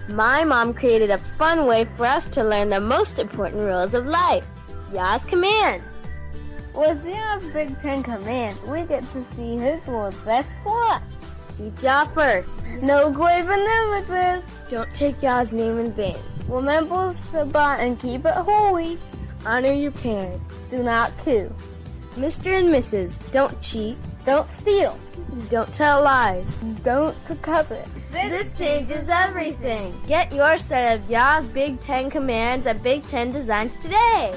My mom created a fun way for us to learn the most important rules of life. Yah's command. With Yah's Big Ten Commands, we get to see His will best for us. Keep Yah first. No graven images. Don't take Yah's name in vain. Remember Shabbat and keep it holy. Honor your parents. Do not kill. Mr. and Mrs., don't cheat. Don't steal. Don't tell lies. Don't covet. This changes everything. Get your set of Yah's Big Ten Commands at Big Ten Designs today.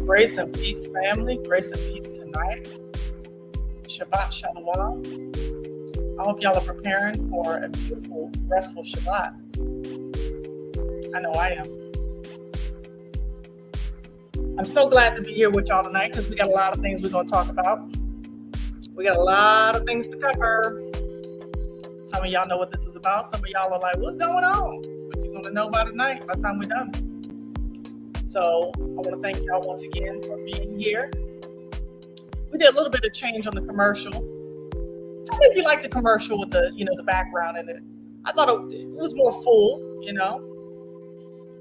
Grace and peace, family. Grace and peace tonight. Shabbat Shalom. I hope y'all are preparing for a beautiful, restful Shabbat. I know I am. I'm so glad to be here with y'all tonight because we got a lot of things we're going to talk about. We got a lot of things to cover. Some of y'all know what this is about. Some of y'all are like, what's going on? But you're going to know by tonight, by the time we're done. So I want to thank y'all once again for being here. We did a little bit of change on the commercial. Tell me if you like the commercial with the, the background in it. I thought it was more full,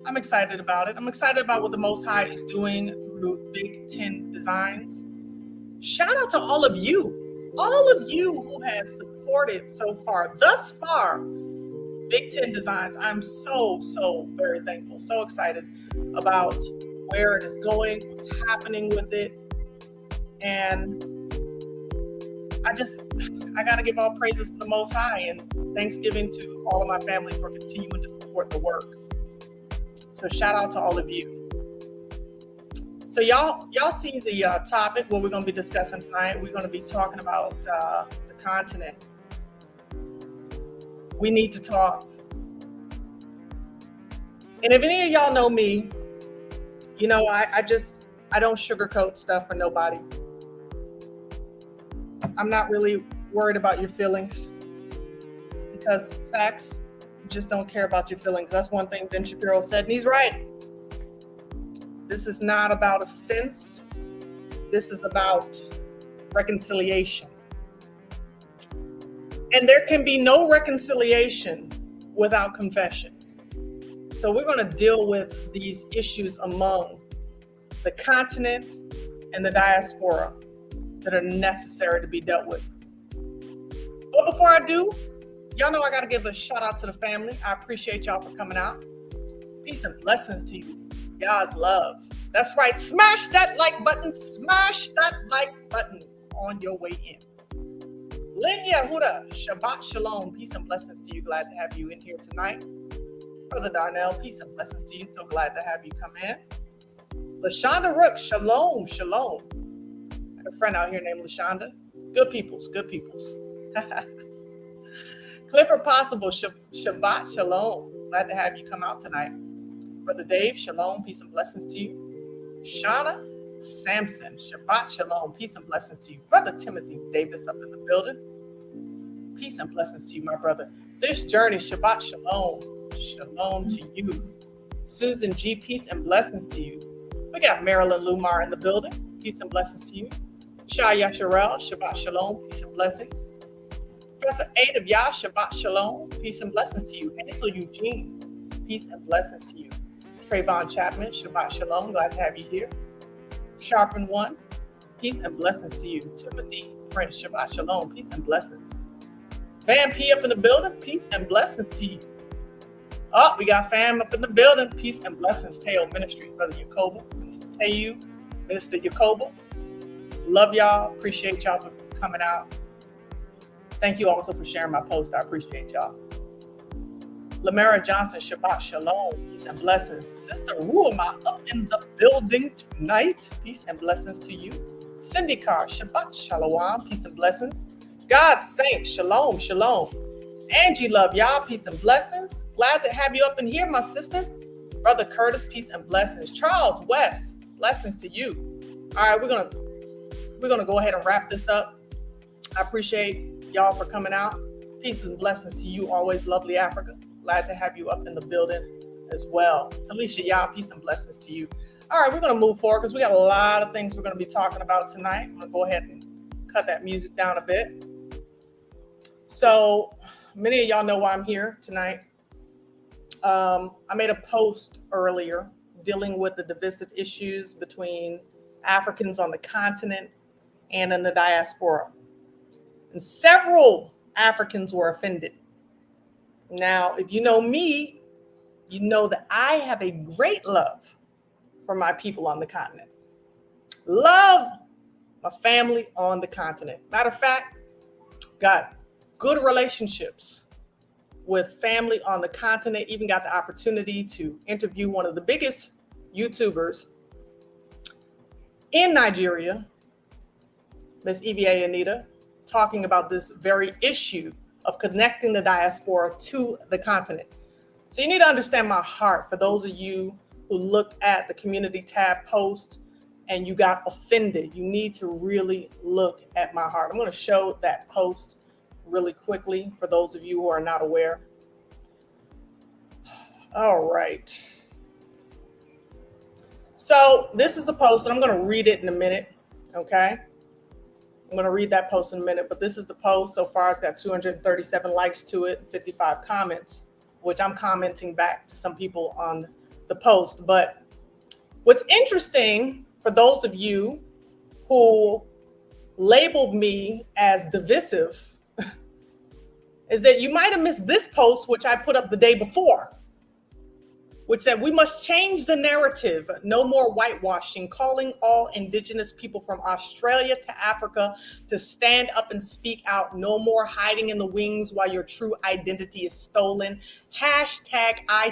I'm excited about it. I'm excited about what the Most High is doing through Big Ten Designs. Shout out to all of you who have supported so far, thus far, Big Ten Designs. I'm so very thankful, so excited about where it is going, what's happening with it. And I got to give all praises to the Most High and thanksgiving to all of my family for continuing to support the work. So shout out to all of you. So y'all see the topic, what we're going to be discussing tonight. We're going to be talking about the continent. We need to talk. And if any of y'all know me, I don't sugarcoat stuff for nobody. I'm not really worried about your feelings because facts just don't care about your feelings. That's one thing Ben Shapiro said, and he's right. This is not about offense. This is about reconciliation. And there can be no reconciliation without confession. So we're going to deal with these issues among the continent and the diaspora that are necessary to be dealt with. But before I do, y'all know I got to give a shout out to the family. I appreciate y'all for coming out. Peace and blessings to you. Y'all's love. That's right. Smash that like button. Smash that like button on your way in. Lynn Yehuda, Shabbat Shalom. Peace and blessings to you. Glad to have you in here tonight. Brother Darnell, peace and blessings to you. So glad to have you come in. LaShonda Rook, Shalom, Shalom. I have a friend out here named LaShonda. Good peoples. Clifford Possible, Shabbat Shalom. Glad to have you come out tonight. Brother Dave, Shalom, peace and blessings to you. Shauna Sampson, Shabbat Shalom, peace and blessings to you. Brother Timothy Davis up in the building. Peace and blessings to you, my brother. This journey, Shabbat Shalom. Shalom to you. Susan G, peace and blessings to you. We got Marilyn Lumar in the building. Peace and blessings to you. Shaya Sherelle, Shabbat Shalom, peace and blessings. Professor A of Yah, Shabbat Shalom, peace and blessings to you. Hazel Eugene, peace and blessings to you. Trayvon Chapman, Shabbat Shalom, glad to have you here. Sharpen One, peace and blessings to you. Timothy Prince, Shabbat Shalom, peace and blessings. Van P up in the building, peace and blessings to you. Oh, we got fam up in the building, peace and blessings. Teo Ministry, Brother Yacoba, Minister Teo, Minister Yacoba. Love y'all, appreciate y'all for coming out. Thank you also for sharing my post, I appreciate y'all. Lamara Johnson, Shabbat Shalom, peace and blessings. Sister Ruama up in the building tonight, peace and blessings to you. Cindy Carr, Shabbat Shalom, peace and blessings. God's saints, Shalom, Shalom. Angie Love, y'all, peace and blessings. Glad to have you up in here, my sister. Brother Curtis, peace and blessings. Charles West, blessings to you. All right, we're gonna go ahead and wrap this up. I appreciate y'all for coming out. Peace and blessings to you always, lovely Africa. Glad to have you up in the building as well. Talisha, y'all, peace and blessings to you. All right, we're going to move forward because we got a lot of things we're going to be talking about tonight. I'm going to go ahead and cut that music down a bit. So many of y'all know why I'm here tonight. I made a post earlier dealing with the divisive issues between Africans on the continent and in the diaspora. And several Africans were offended. Now, if you know me, you know that I have a great love for my people on the continent. Love my family on the continent. Matter of fact, got good relationships with family on the continent. Even got the opportunity to interview one of the biggest YouTubers in Nigeria, Miss EVA Anita, talking about this very issue of connecting the diaspora to the continent. So you need to understand my heart for those of you who looked at the community tab post and you got offended. You need to really look at my heart. I'm going to show that post really quickly for those of you who are not aware. All right. So this is the post, and I'm going to read it in a minute, okay? I'm going to read that post in a minute, but this is the post. So far, it's got 237 likes to it, 55 comments, which I'm commenting back to some people on the post. But what's interesting for those of you who labeled me as divisive is that you might have missed this post, which I put up the day before, which said we must change the narrative. No more whitewashing, calling all indigenous people from Australia to Africa to stand up and speak out. No more hiding in the wings while your true identity is stolen. Hashtag I.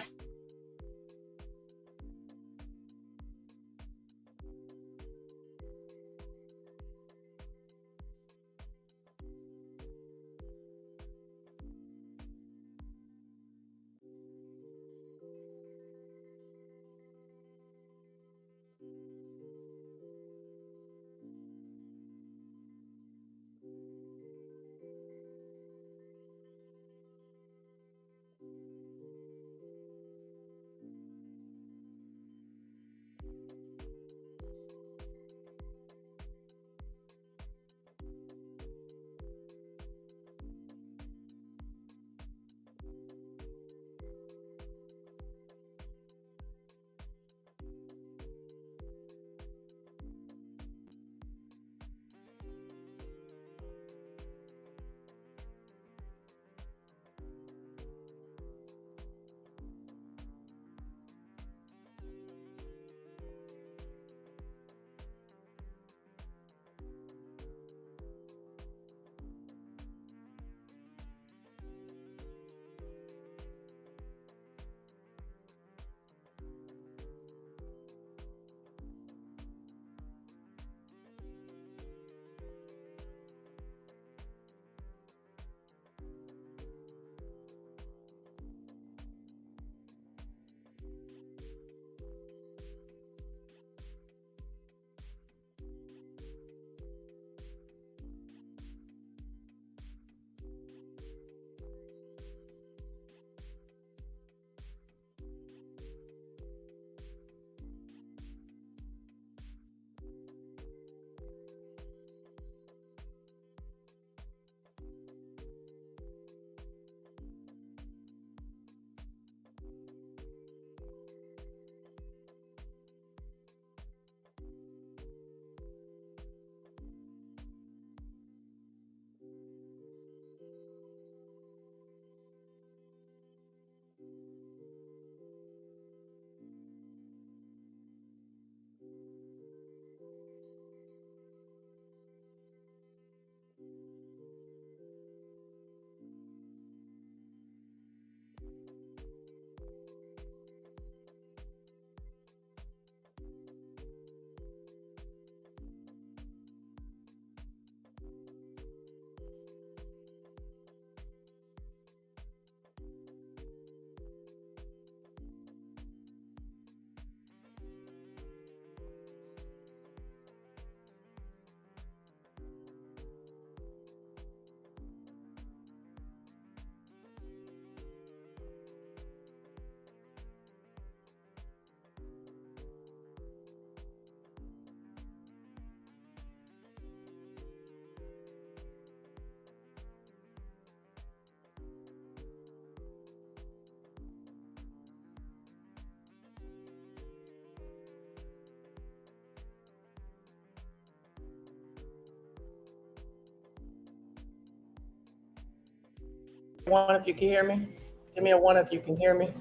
One if you can hear me. Give me a one if you can hear me.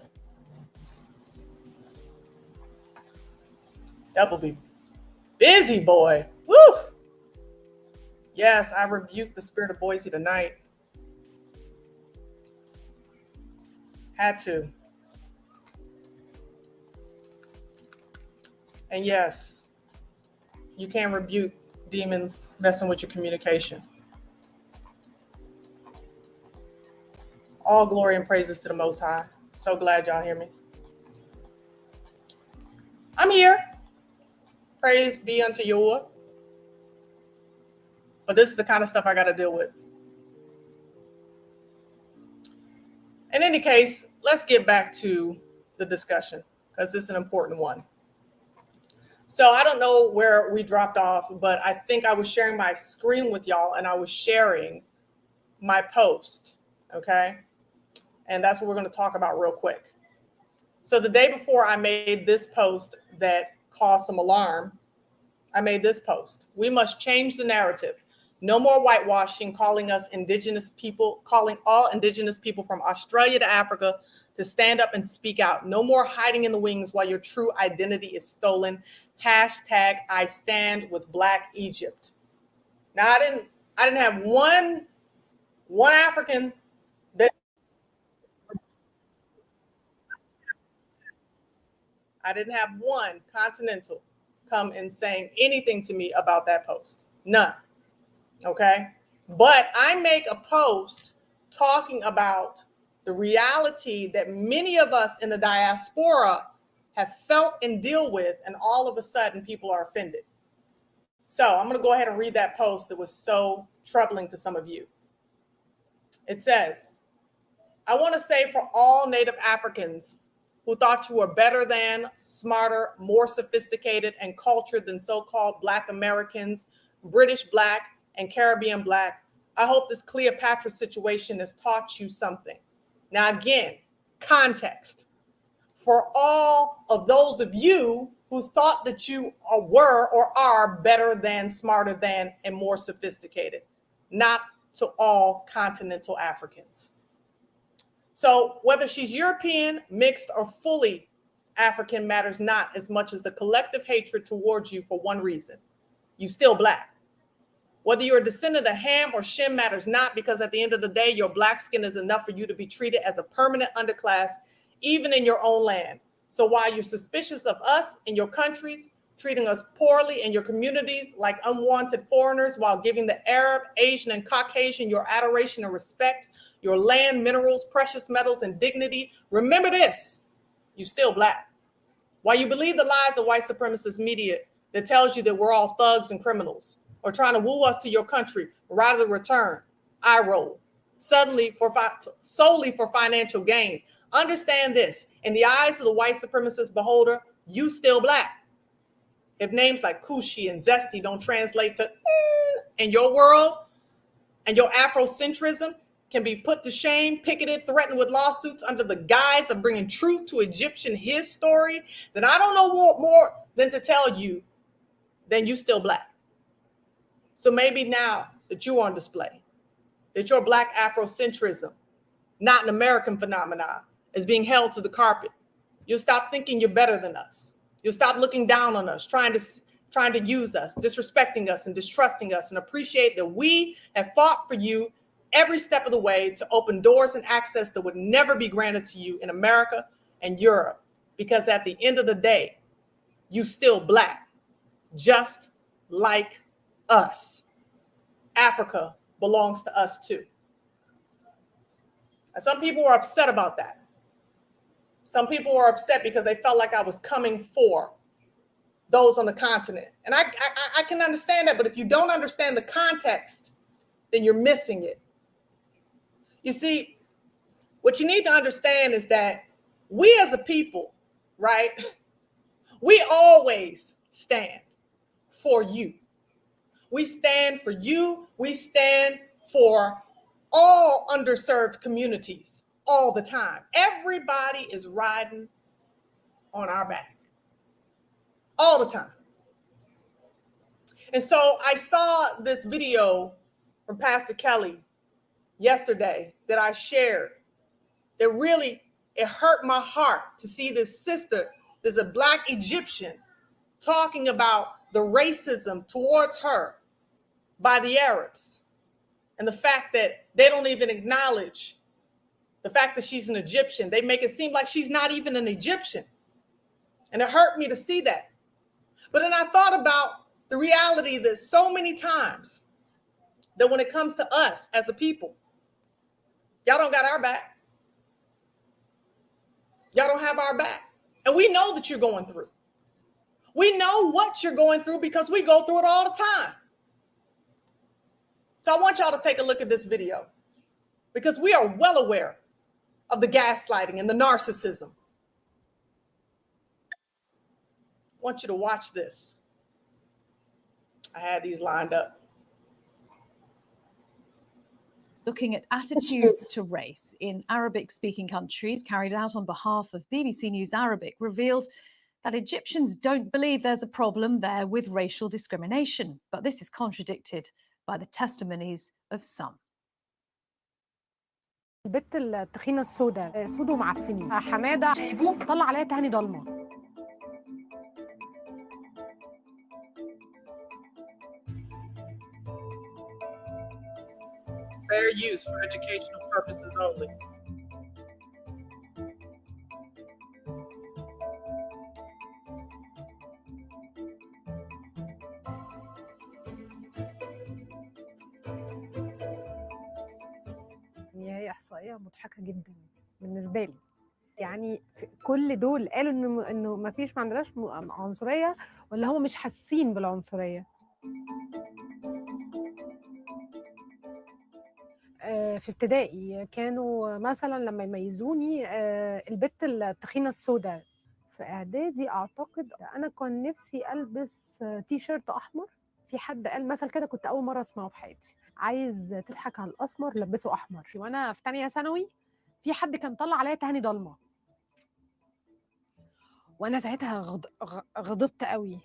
That will be busy, boy. Woo! Yes, I rebuke the spirit of Boise tonight. Had to. And yes, you can rebuke demons messing with your communication. All glory and praises to the Most High. So glad y'all hear me. I'm here. Praise be unto Yahweh. But this is the kind of stuff I got to deal with. In any case, let's get back to the discussion because this is an important one. So I don't know where we dropped off, but I think I was sharing my screen with y'all and I was sharing my post, okay? And that's what we're going to talk about real quick. So the day before I made this post that caused some alarm, I made this post. We must change the narrative. No more whitewashing, calling us indigenous people, calling all indigenous people from Australia to Africa to stand up and speak out. No more hiding in the wings while your true identity is stolen. Hashtag I stand with Black Egypt. Now I didn't have one African that I didn't have one continental come and saying anything to me about that post. None. Okay. But I make a post talking about the reality that many of us in the diaspora have felt and deal with, and all of a sudden people are offended. So I'm going to go ahead and read that post that was so troubling to some of you. It says, I want to say for all Native Africans who thought you were better than, smarter, more sophisticated and cultured than so-called Black Americans, British Black, and Caribbean Black, I hope this Cleopatra situation has taught you something. Now, again, context. For all of those of you who thought that you were or are better than, smarter than, and more sophisticated, not to all continental Africans. So whether she's European, mixed, or fully African matters not as much as the collective hatred towards you for one reason. You still Black. Whether you're a descendant of Ham or Shem matters not, because at the end of the day, your Black skin is enough for you to be treated as a permanent underclass, even in your own land. So while you're suspicious of us in your countries, treating us poorly in your communities like unwanted foreigners, while giving the Arab, Asian, and Caucasian your adoration and respect, your land, minerals, precious metals, and dignity, remember this, you still Black. While you believe the lies of white supremacist media that tells you that we're all thugs and criminals, or trying to woo us to your country rather than return, I roll. Solely for financial gain. Understand this, in the eyes of the white supremacist beholder, you still Black. If names like Cushy and Zesty don't translate to in your world, and your Afrocentrism can be put to shame, picketed, threatened with lawsuits under the guise of bringing truth to Egyptian his story, then I don't know more than to tell you, then you still Black. So maybe now that you're on display, that your Black Afrocentrism, not an American phenomenon, is being held to the carpet, you'll stop thinking you're better than us. You'll stop looking down on us, trying to use us, disrespecting us and distrusting us, and appreciate that we have fought for you every step of the way to open doors and access that would never be granted to you in America and Europe. Because at the end of the day, you still Black, just like us. Africa belongs to us too. And some people were upset about that. Some people were upset because they felt like I was coming for those on the continent. And I can understand that, but if you don't understand the context, then you're missing it. You see, what you need to understand is that we as a people, right, we always stand for you. We stand for you. We stand for all underserved communities all the time. Everybody is riding on our back all the time. And so I saw this video from Pastor Kelly yesterday that I shared that really, it hurt my heart to see this sister, there's a Black Egyptian, talking about the racism towards her by the Arabs and the fact that they don't even acknowledge the fact that she's an Egyptian. They make it seem like she's not even an Egyptian. And it hurt me to see that. But then I thought about the reality that so many times that when it comes to us as a people, y'all don't got our back. Y'all don't have our back. And we know that you're going through. We know what you're going through because we go through it all the time. So I want y'all to take a look at this video because we are well aware of the gaslighting and the narcissism. I want you to watch this. I had these lined up. Looking at attitudes to race in Arabic-speaking countries, carried out on behalf of BBC News Arabic, revealed that Egyptians don't believe there's a problem there with racial discrimination. But this is contradicted by the testimonies of some. البت التخينه السوداء سودو معفنين حماده جايبوه طلع عليها تهاني ضلمه. Fair use for educational purposes only. هي احصائيه مضحكه جدا بالنسبه لي. يعني كل دول قالوا انه ما فيش، ما عندناش عنصريه، ولا هم مش حاسين بالعنصريه. في ابتدائي كانوا مثلا لما يميزوني البت التخينه السوداء. في اعدادي اعتقد انا كان نفسي البس تي شيرت احمر. في حد قال مثل كده كنت اول مره اسمعه في حياتي، عايز تضحك على الاسمر لبسه احمر. وانا في ثانيه ثانوي في حد كان طلع عليا تهاني ضلمه، وانا ساعتها غضبت قوي.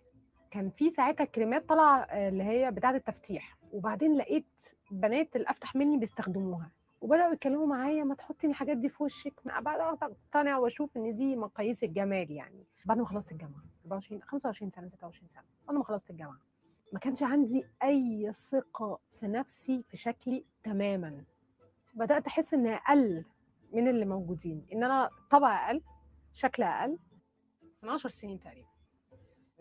كان في ساعتها كريمات طالعه اللي هي بتاعه التفتيح، وبعدين لقيت بنات الافتح مني بيستخدموها وبداوا يتكلموا معايا ما تحطي الحاجات دي في وشك. بعد اقتنع واشوف ان دي مقاييس الجمال. يعني بعد ما خلصت الجامعه 25 سنه 26 سنه، بعد ما خلصت الجامعه ما كانش عندي اي ثقه في نفسي في شكلي تماما. بدات احس ان اقل من اللي موجودين، ان انا طبع اقل، شكل اقل. من 10 سنين تقريبا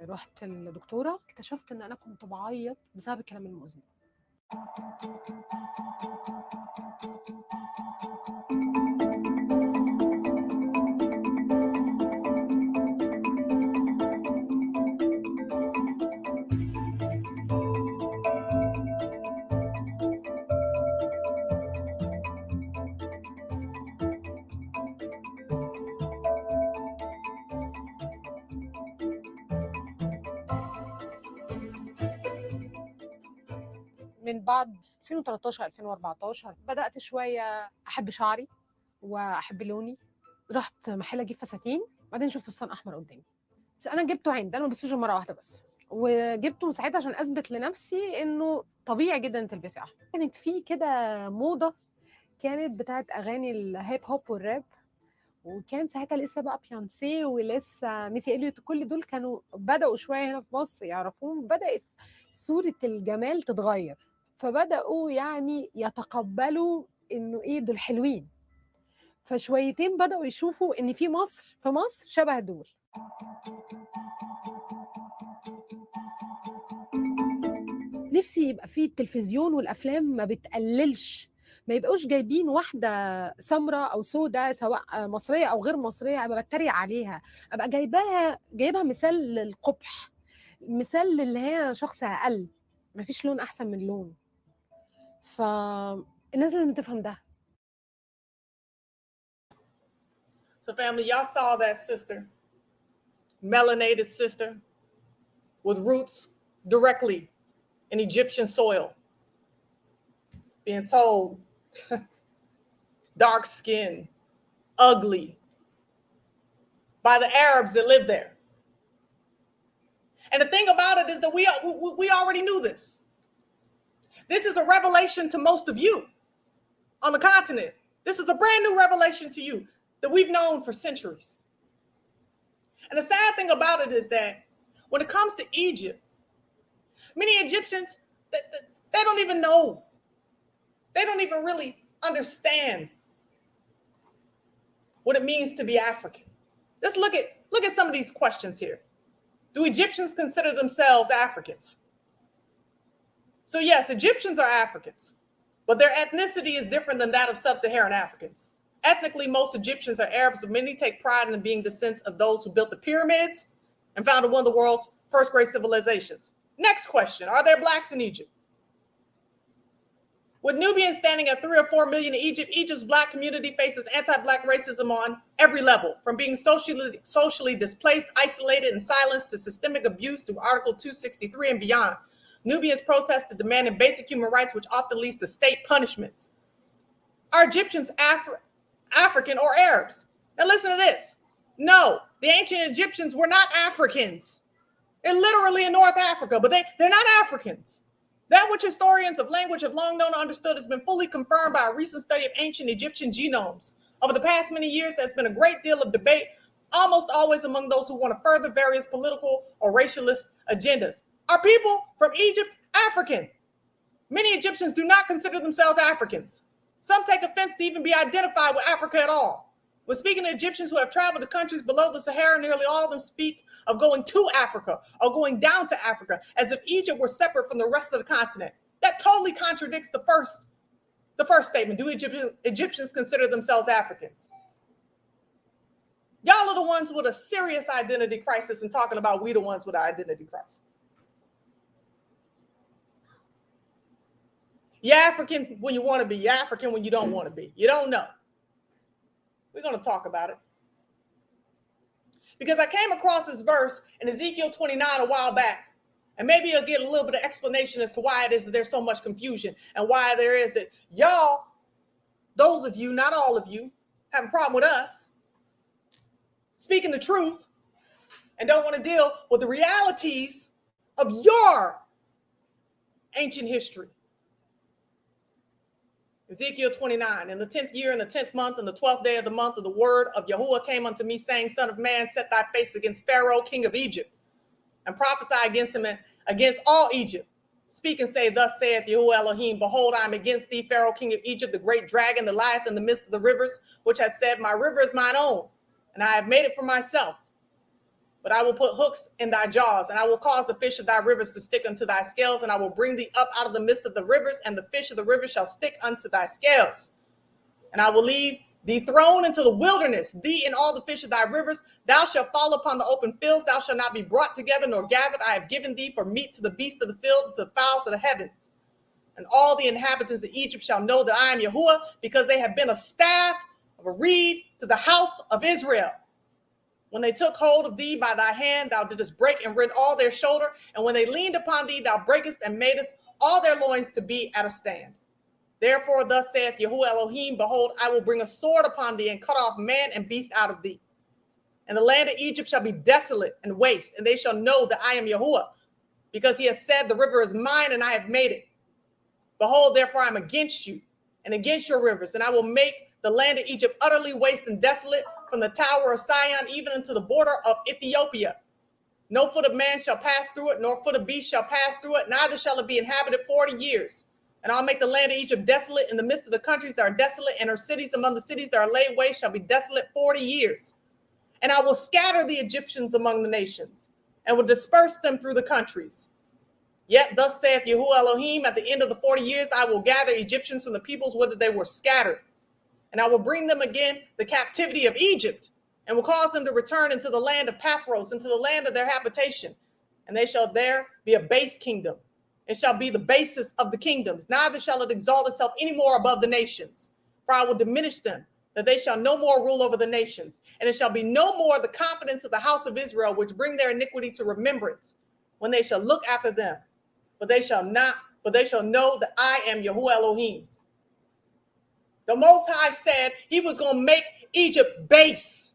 رحت للدكتوره، اكتشفت ان انا كنت بعيط بسبب الكلام المؤذي. من بعد 2013 2014 بدات شويه احب شعري واحب لوني. رحت محل اجيب فساتين، بعدين شفت فستان احمر قدامي. انا جبته عند، انا ما لبستوش مره واحده بس، وجبته ساعتها عشان اثبت لنفسي انه طبيعي جدا تلبسي احمر. كانت في كده موضه كانت بتاعت اغاني الهيب هوب والراب، وكان ساعتها لسه بقى بيونسي ولسه ميسي اليوت، كل دول كانوا بداوا شويه هنا في مصر يعرفوهم. بدات صوره الجمال تتغير، فبداوا يعني يتقبلوا انه ايه دول حلوين. فشويتين بداوا يشوفوا ان في مصر شبه دول. نفسي يبقى في التلفزيون والافلام ما بتقللش، ما يبقوش جايبين واحده سمراء او سوداء سواء مصريه او غير مصريه ابقى بتريق عليها، ابقى جايبها مثال للقبح، مثال اللي هي شخص اقل، ما فيش لون احسن من لون. فالناس لازم تفهم ده. So family, y'all saw that sister, melanated sister with roots directly in Egyptian soil, being told dark skin, ugly by the Arabs that live there. And the thing about it is that we already knew this. This is a revelation to most of you on the continent. This is a brand new revelation to you that we've known for centuries. And the sad thing about it is that when it comes to Egypt, many Egyptians, they don't even know. They don't even really understand what it means to be African. Let's look at some of these questions here. Do Egyptians consider themselves Africans? So yes, Egyptians are Africans, but their ethnicity is different than that of sub-Saharan Africans. Ethnically, most Egyptians are Arabs, but many take pride in being descendants of those who built the pyramids and founded one of the world's first great civilizations. Next question, are there blacks in Egypt? With Nubians standing at 3 or 4 million in Egypt, Egypt's black community faces anti-black racism on every level, from being socially displaced, isolated, and silenced to systemic abuse through Article 263 and beyond. Nubians protested demanding basic human rights, which often leads to state punishments. Are Egyptians African or Arabs? Now listen to this. No, the ancient Egyptians were not Africans. They're literally in North Africa, but they're not Africans. That which historians of language have long known and understood has been fully confirmed by a recent study of ancient Egyptian genomes. Over the past many years, there's been a great deal of debate, almost always among those who want to further various political or racialist agendas. Are people from Egypt African? Many Egyptians do not consider themselves Africans. Some take offense to even be identified with Africa at all. When speaking to Egyptians who have traveled to countries below the Sahara, nearly all of them speak of going to Africa or going down to Africa, as if Egypt were separate from the rest of the continent. That totally contradicts the first statement. Do Egyptians consider themselves Africans? Y'all are the ones with a serious identity crisis and talking about we the ones with an identity crisis. You're African when you want to be. You're African when you don't want to be. You don't know. We're going to talk about it. Because I came across this verse in Ezekiel 29 a while back. And maybe you'll get a little bit of explanation as to why it is that there's so much confusion and why there is that y'all, those of you, not all of you, have a problem with us speaking the truth and don't want to deal with the realities of your ancient history. Ezekiel 29, in the 10th year, in the 10th month, in the 12th day of the month, of the word of Yahuwah came unto me, saying, Son of man, set thy face against Pharaoh, king of Egypt, and prophesy against him and against all Egypt. Speak and say, Thus saith Yahuwah Elohim, Behold, I am against thee, Pharaoh, king of Egypt, the great dragon that lieth in the midst of the rivers, which hath said, My river is mine own, and I have made it for myself. But I will put hooks in thy jaws, and I will cause the fish of thy rivers to stick unto thy scales, and I will bring thee up out of the midst of the rivers, and the fish of the rivers shall stick unto thy scales. And I will leave thee thrown into the wilderness, thee and all the fish of thy rivers. Thou shalt fall upon the open fields, thou shalt not be brought together nor gathered. I have given thee for meat to the beasts of the field, to the fowls of the heavens. And all the inhabitants of Egypt shall know that I am Yahuwah, because they have been a staff of a reed to the house of Israel. When they took hold of thee by thy hand, thou didst break and rend all their shoulder. And when they leaned upon thee, thou breakest and madest all their loins to be at a stand. Therefore, thus saith Yahuwah Elohim, Behold, I will bring a sword upon thee and cut off man and beast out of thee. And the land of Egypt shall be desolate and waste, and they shall know that I am Yahuwah, because he has said, The river is mine, and I have made it. Behold, therefore, I am against you and against your rivers, and I will make the land of Egypt utterly waste and desolate, from the tower of Sion even unto the border of Ethiopia. No foot of man shall pass through it, nor foot of beast shall pass through it, neither shall it be inhabited 40 years. And I'll make the land of Egypt desolate in the midst of the countries that are desolate, and her cities among the cities that are laid waste shall be desolate 40 years. And I will scatter the Egyptians among the nations, and will disperse them through the countries. Yet thus saith Yahuwah Elohim, at the end of the 40 years, I will gather Egyptians from the peoples whither they were scattered. And I will bring them again the captivity of Egypt, and will cause them to return into the land of Pathros, into the land of their habitation. And they shall there be a base kingdom. It shall be the basis of the kingdoms. Neither shall it exalt itself any more above the nations. For I will diminish them, that they shall no more rule over the nations. And it shall be no more the confidence of the house of Israel, which bring their iniquity to remembrance, when they shall look after them. But they shall know that I am Yahuwah Elohim. The Most High said he was going to make Egypt base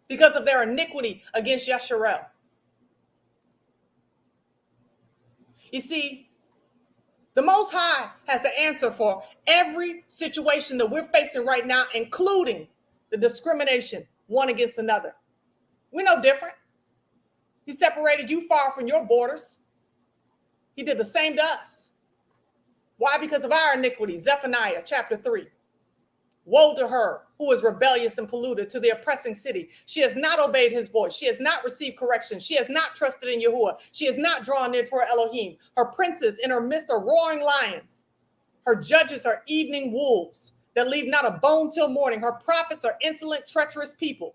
because of their iniquity against Yasharel. You see, The Most High has the answer for every situation that we're facing right now, including the discrimination one against another. We're no different. He separated you far from your borders. He did the same to us. Why? Because of our iniquity. Zephaniah chapter 3. Woe to her who is rebellious and polluted, to the oppressing city. She has not obeyed his voice. She has not received correction. She has not trusted in Yahuwah. She has not drawn near to her Elohim. Her princes in her midst are roaring lions. Her judges are evening wolves that leave not a bone till morning. Her prophets are insolent, treacherous people.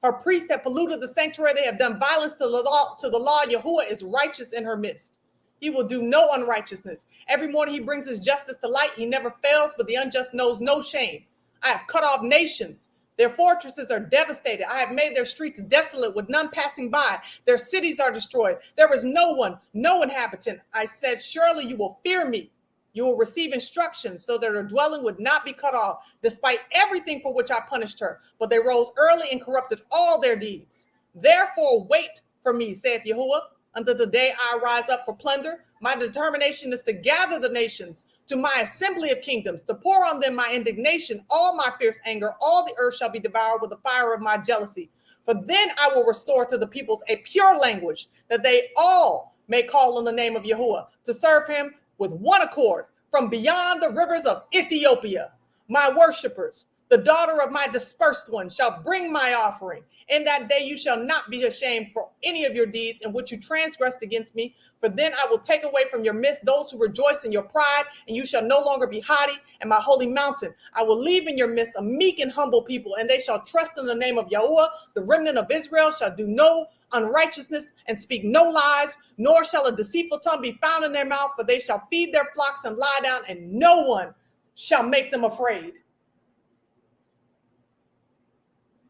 Her priests have polluted the sanctuary. They have done violence to the law. Yahuwah is righteous in her midst. He will do no unrighteousness. Every morning he brings his justice to light. He never fails, but the unjust knows no shame. I have cut off nations. Their fortresses are devastated. I have made their streets desolate with none passing by. Their cities are destroyed. There is no one, no inhabitant. I said, surely you will fear me. You will receive instructions so that her dwelling would not be cut off, despite everything for which I punished her. But they rose early and corrupted all their deeds. Therefore, wait for me, saith Yahuwah, until the day I rise up for plunder. My determination is to gather the nations to my assembly of kingdoms, to pour on them my indignation, all my fierce anger. All the earth shall be devoured with the fire of my jealousy. For then I will restore to the peoples a pure language, that they all may call on the name of Yahuwah, to serve him with one accord from beyond the rivers of Ethiopia. My worshipers, the daughter of my dispersed one, shall bring my offering. In that day you shall not be ashamed for any of your deeds in which you transgressed against me. For then I will take away from your midst those who rejoice in your pride, and you shall no longer be haughty in my holy mountain. I will leave in your midst a meek and humble people, and they shall trust in the name of Yahuwah. The remnant of Israel shall do no unrighteousness and speak no lies, nor shall a deceitful tongue be found in their mouth, for they shall feed their flocks and lie down, and no one shall make them afraid.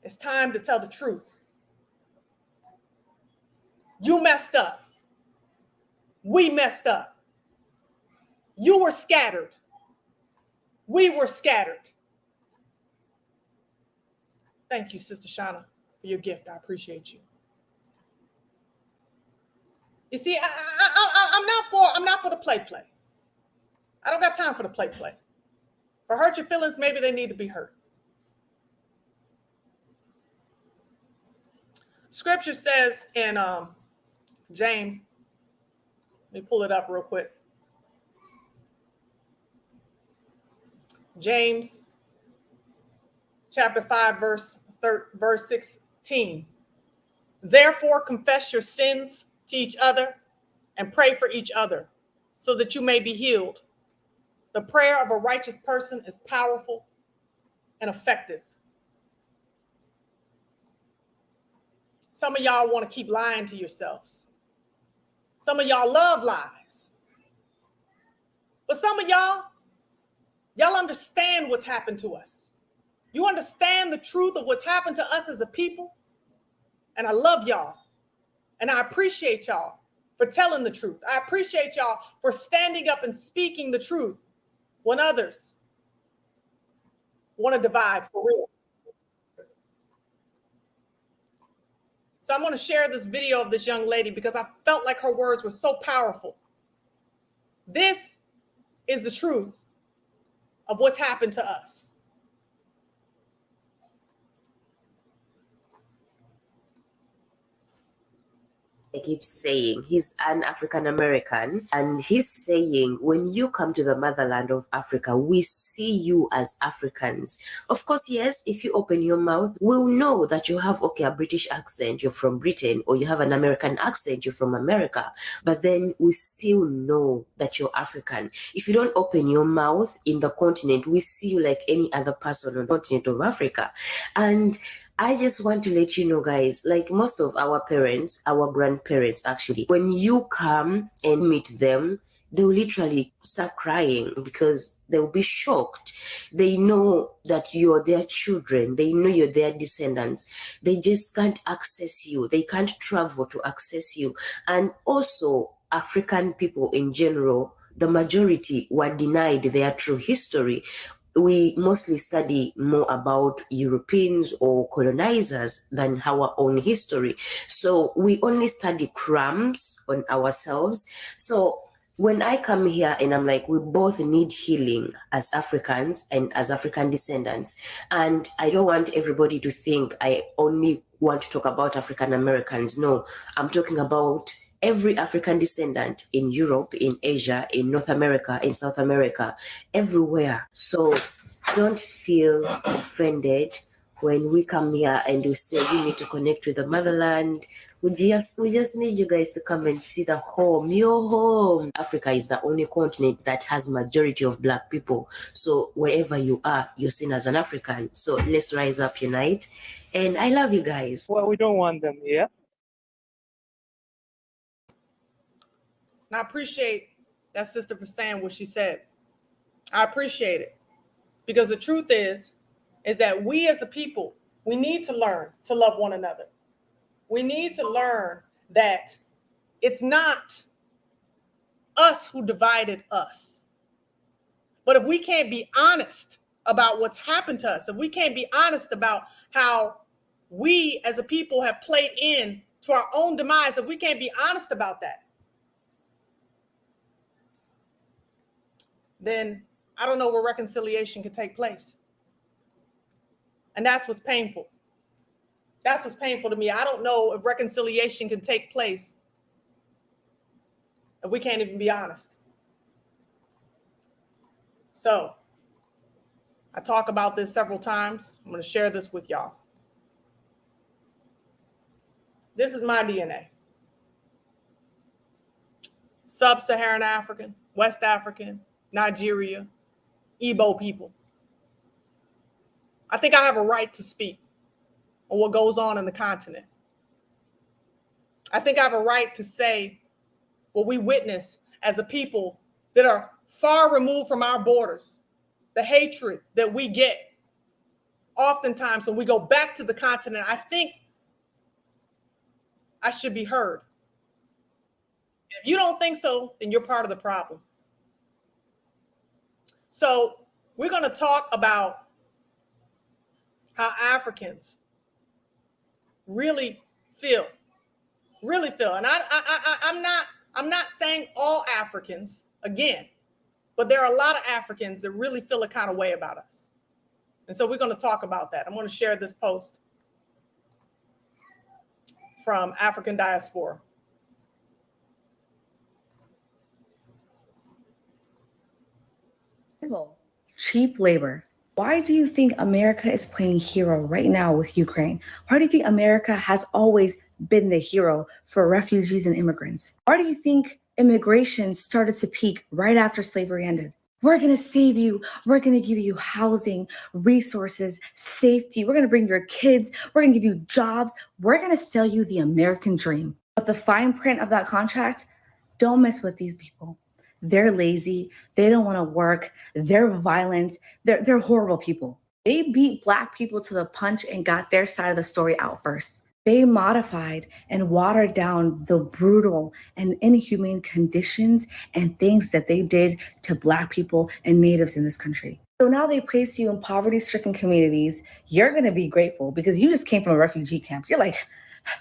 It's time to tell the truth. You messed up. We messed up. You were scattered. We were scattered. Thank you, Sister Shauna, for your gift. I appreciate you. You see, I'm not for the play. I don't got time for the play. If I hurt your feelings, maybe they need to be hurt. Scripture says in James, let me pull it up real quick. James chapter 5, verse 16. Therefore, confess your sins to each other and pray for each other so that you may be healed. The prayer of a righteous person is powerful and effective. Some of y'all want to keep lying to yourselves. Some of y'all love lies. But some of y'all understand what's happened to us. You understand the truth of what's happened to us as a people. And I love y'all. And I appreciate y'all for telling the truth. I appreciate y'all for standing up and speaking the truth when others want to divide for real. So I'm going to share this video of this young lady because I felt like her words were so powerful. This is the truth of what's happened to us. I keep saying he's an African American, and he's saying when you come to the motherland of Africa, we see you as Africans. Of course, yes, if you open your mouth, we'll know that you have a British accent, you're from Britain, or you have an American accent, you're from America. But then we still know that you're African. If you don't open your mouth in the continent, we see you like any other person on the continent of Africa. And I just want to let you know, guys, like most of our parents, our grandparents, actually, when you come and meet them, they'll literally start crying because they'll be shocked. They know that you're their children. They know you're their descendants. They just can't access you. They can't travel to access you. And also, African people in general, the majority were denied their true history. We mostly study more about Europeans or colonizers than our own history. So we only study crumbs on ourselves. So when I come here and I'm like, we both need healing as Africans and as African descendants. And I don't want everybody to think I only want to talk about African Americans. No, I'm talking about every African descendant in Europe, in Asia, in North America, in South America, everywhere. So don't feel offended when we come here and we say you need to connect with the motherland. We just need you guys to come and see the home, your home. Africa is the only continent that has majority of Black people. So wherever you are, you're seen as an African. So let's rise up, unite. And I love you guys. Well, we don't want them here. And I appreciate that sister for saying what she said. I appreciate it. Because the truth is that we as a people, we need to learn to love one another. We need to learn that it's not us who divided us. But if we can't be honest about what's happened to us, if we can't be honest about how we as a people have played in to our own demise, if we can't be honest about that, then I don't know where reconciliation can take place. And that's what's painful. That's what's painful to me. I don't know if reconciliation can take place if we can't even be honest. So I talk about this several times. I'm going to share this with y'all. This is my DNA. Sub-Saharan African, West African, Nigeria, Igbo people. I think I have a right to speak on what goes on in the continent. I think I have a right to say what we witness as a people that are far removed from our borders, the hatred that we get oftentimes when we go back to the continent. I think I should be heard. If you don't think so, then you're part of the problem. So we're going to talk about how Africans really feel. And I'm not saying all Africans, again, but there are a lot of Africans that really feel a kind of way about us. And so we're going to talk about that. I'm going to share this post from African Diaspora. Cheap labor. Why do you think America is playing hero right now with Ukraine? Why do you think America has always been the hero for refugees and immigrants? Why do you think immigration started to peak right after slavery ended? We're going to save you. We're going to give you housing, resources, safety. We're going to bring your kids. We're going to give you jobs. We're going to sell you the American dream. But the fine print of that contract, don't mess with these people. They're lazy. They don't want to work. They're violent. They're horrible people. They beat Black people to the punch and got their side of the story out first. They modified and watered down the brutal and inhumane conditions and things that they did to Black people and natives in this country. So now they place you in poverty-stricken communities. You're going to be grateful because you just came from a refugee camp. You're like,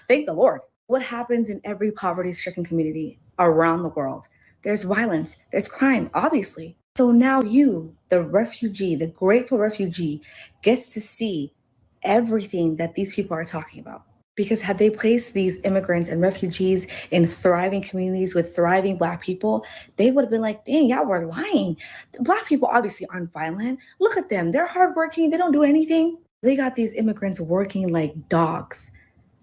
thank the Lord. What happens in every poverty-stricken community around the world? There's violence, there's crime, obviously. So now you, the refugee, the grateful refugee, gets to see everything that these people are talking about. Because had they placed these immigrants and refugees in thriving communities with thriving Black people, they would have been like, dang, y'all were lying. Black people obviously aren't violent. Look at them. They're hardworking. They don't do anything. They got these immigrants working like dogs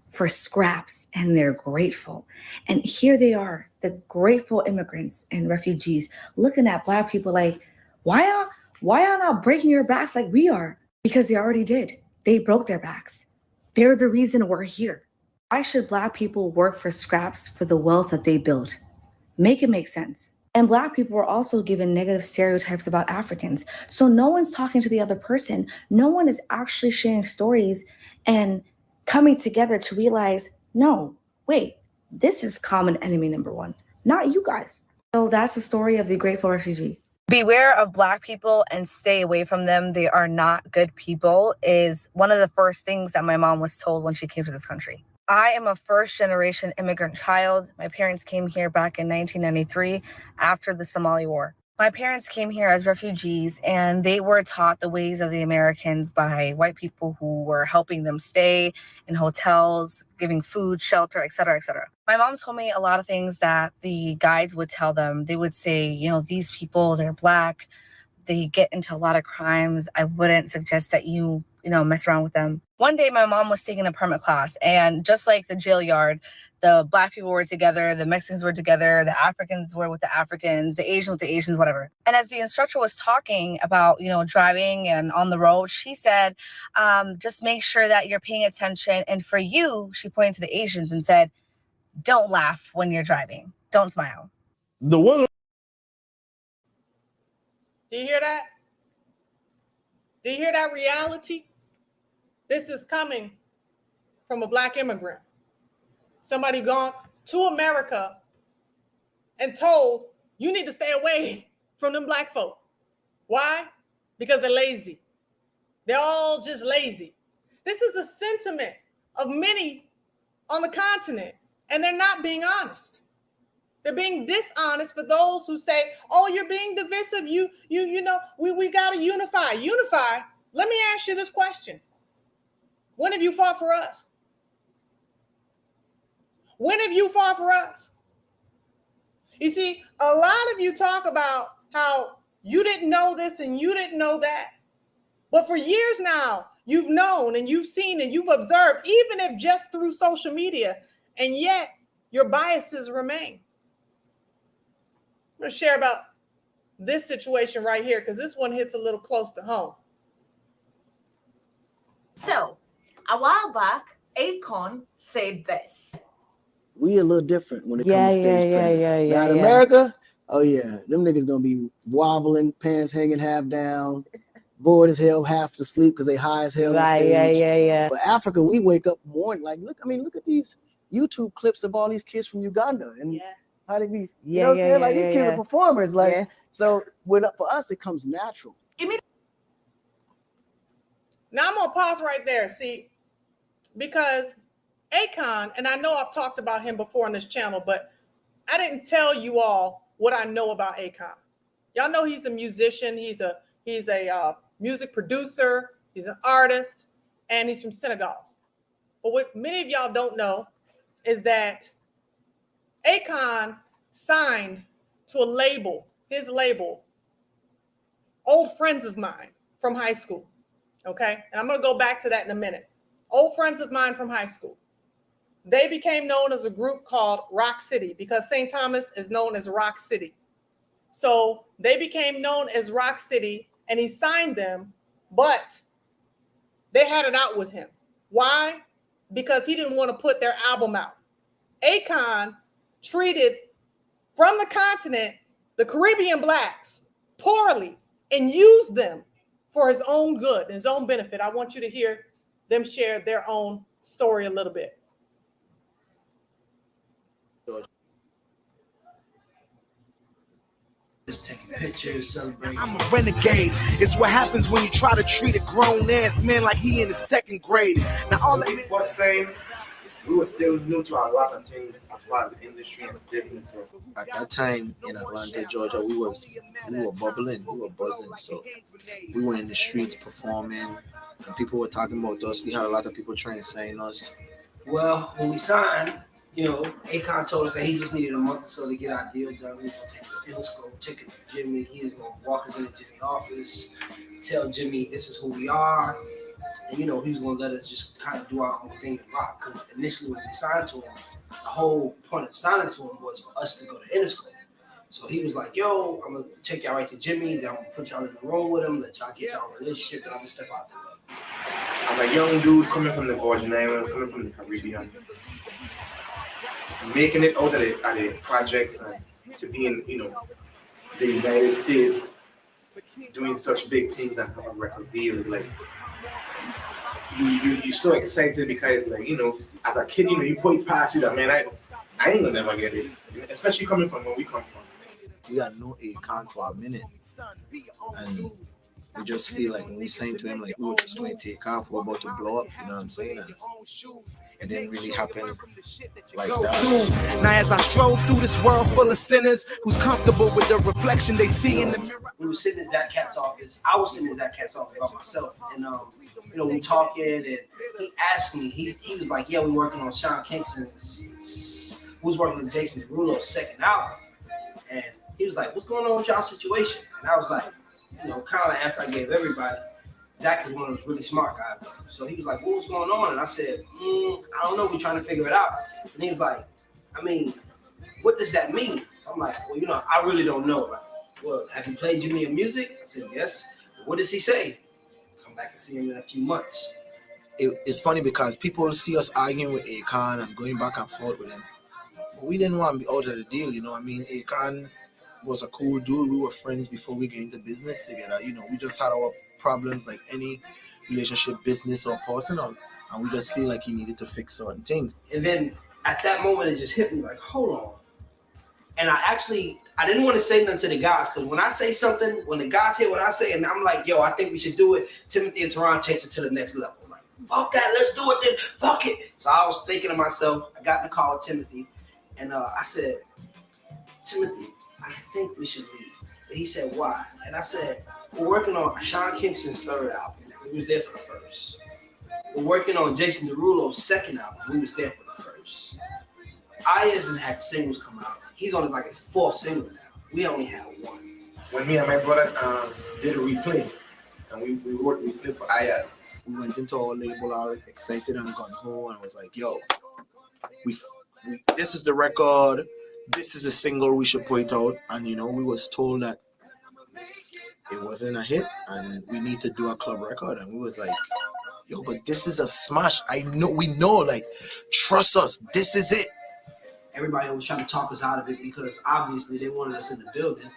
for scraps, and they're grateful. And here they are, the grateful immigrants and refugees, looking at Black people like, why are not breaking your backs like we are? Because they already did. They broke their backs. They're the reason we're here. Why should Black people work for scraps for the wealth that they built? Make it make sense. And Black people are also given negative stereotypes about Africans. So no one's talking to the other person. No one is actually sharing stories and coming together to realize, no, wait, this is common enemy number one, not you guys. So that's the story of the grateful refugee. Beware of Black people and stay away from them. They are not good people is one of the first things that my mom was told when she came to this country. I am a first-generation immigrant child. My parents came here back in 1993 after the Somali War. My parents came here as refugees, and they were taught the ways of the Americans by white people who were helping them stay in hotels, giving food, shelter, etc., etc. My mom told me a lot of things that the guides would tell them. They would say, these people, they're Black, they get into a lot of crimes. I wouldn't suggest that you mess around with them. One day, my mom was taking a permit class, and just like the jail yard, the Black people were together, the Mexicans were together, the Africans were with the Africans, the Asians with the Asians, whatever. And as the instructor was talking about, driving and on the road, she said, just make sure that you're paying attention. And for you, she pointed to the Asians and said, don't laugh when you're driving. Don't smile. Do you hear that? Do you hear that reality? This is coming from a Black immigrant. Somebody gone to America and told, you need to stay away from them Black folk. Why? Because they're lazy. They're all just lazy. This is a sentiment of many on the continent, and they're not being honest. They're being dishonest for those who say, oh, you're being divisive. We got to unify. Unify? Let me ask you this question. When have you fought for us? When have you fought for us? You see, a lot of you talk about how you didn't know this and you didn't know that. But for years now, you've known and you've seen and you've observed, even if just through social media, and yet your biases remain. I'm going to share about this situation right here because this one hits a little close to home. So, a while back, Akon said this. We a little different when it comes to stage presence. Now in America, oh yeah, them niggas gonna be wobbling, pants hanging half down, bored as hell, half asleep because they high as hell on stage. But Africa, we wake up morning like, look at these YouTube clips of all these kids from Uganda and how they be, you know what I'm saying? Like these kids are performers. Like so, for us, it comes natural. Now I'm gonna pause right there, see, because Akon, and I know I've talked about him before on this channel, but I didn't tell you all what I know about Akon. Y'all know he's a musician, he's a music producer, he's an artist, and he's from Senegal. But what many of y'all don't know is that Akon signed to a label, his label, old friends of mine from high school. Okay, and I'm going to go back to that in a minute. Old friends of mine from high school. They became known as a group called Rock City because St. Thomas is known as Rock City. So they became known as Rock City and he signed them, but they had it out with him. Why? Because he didn't want to put their album out. Akon treated from the continent the Caribbean Blacks poorly and used them for his own good, his own benefit. I want you to hear them share their own story a little bit. Just taking pictures, celebrating. I'm a renegade. It's what happens when you try to treat a grown-ass man like he in the second grade. Now all that we was saying, we were still new to a lot of things as far as the industry and the business. So at that time in Atlanta, Georgia, we were bubbling, we were buzzing. So we were in the streets performing, and people were talking about us. We had a lot of people trying to sign us. Well, when we signed, Akon told us that he just needed a month or so to get our deal done. We were going to take the Interscope ticket to Jimmy. He was going to walk us into Jimmy's office, tell Jimmy this is who we are. And, he was going to let us just kind of do our own thing and rock. Because initially when we signed to him, the whole point of signing to him was for us to go to Interscope. So he was like, yo, I'm going to take y'all right to Jimmy. Then I'm going to put y'all in the room with him, let y'all get y'all relationship, and I'm going to step out the way. I'm a young dude coming from the Virgin Islands, coming from the Caribbean, making it out of the projects and to be in, the United States, doing such big things and have a record deal. Like, you're so excited because, like, as a kid, you put it past you that, man, I ain't gonna never get it. Especially coming from where we come from. We got no Akon for a minute. And we just feel like when we saying to him, like, we were just going to take off, we're about to blow up, you know what I'm saying? And it didn't really happen like that. Now as I stroll through this world full of sinners who's comfortable with the reflection they see in the mirror. We were sitting in Zach Cat's office. I was sitting in Zach Cat's office by myself. And, we talking, and he asked me, he was like, yeah, we working on Sean Kingston's, who's working on Jason Derulo's second album. And he was like, what's going on with y'all situation? And I was like, kind of the answer I gave everybody. Zach is one of those really smart guys. So he was like, what was going on? And I said, I don't know. We're trying to figure it out. And he was like, I mean, what does that mean? I'm like, well, I really don't know. Like, well, have you played Jimmy in music? I said, yes. What does he say? Come back and see him in a few months. It's funny because people see us arguing with Akon and going back and forth with him. But we didn't want to be out of the deal, Akon was a cool dude. We were friends before we get into business together. We just had our problems like any relationship, business or personal, and we just feel like he needed to fix certain things. And then at that moment, it just hit me like, hold on. And I didn't want to say nothing to the guys, because when I say something, when the guys hear what I say, and I'm like, yo, I think we should do it, Timothy and Teron takes it to the next level. Like, fuck that, let's do it then, fuck it. So I was thinking to myself, I got in the call with Timothy, and I said, Timothy, I think we should leave. And he said, why? And I said, we're working on Sean Kingston's third album. We was there for the first. We're working on Jason Derulo's second album. We was there for the first. I hasn't had singles come out. He's on his fourth single now. We only had one. When me and my brother did a replay, and we played for Ayaz. We went into our label all excited and gone home and was like, yo, we this is the record. This is a single, we should put it out. And, we was told that it wasn't a hit and we need to do a club record. And we was like, yo, but this is a smash. We know, like, trust us. This is it. Everybody was trying to talk us out of it because obviously they wanted us in the building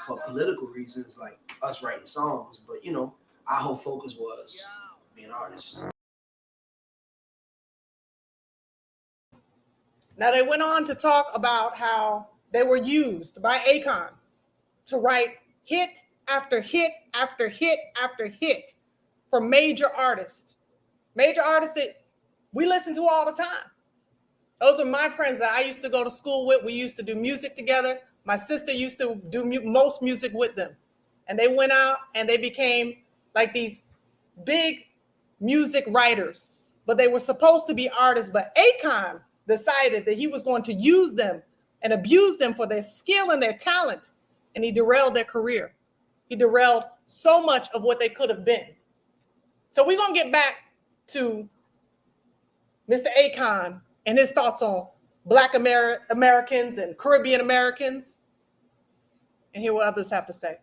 for political reasons, like us writing songs. But, our whole focus was being artists. Now, they went on to talk about how they were used by Akon to write hit after hit after hit after hit for major artists that we listen to all the time. Those are my friends that I used to go to school with. We used to do music together. My sister used to do most music with them. And they went out and they became like these big music writers, but they were supposed to be artists. But Akon decided that he was going to use them and abuse them for their skill and their talent. And he derailed their career. He derailed so much of what they could have been. So we're going to get back to Mr. Akon and his thoughts on Black Americans and Caribbean Americans, and hear what others have to say.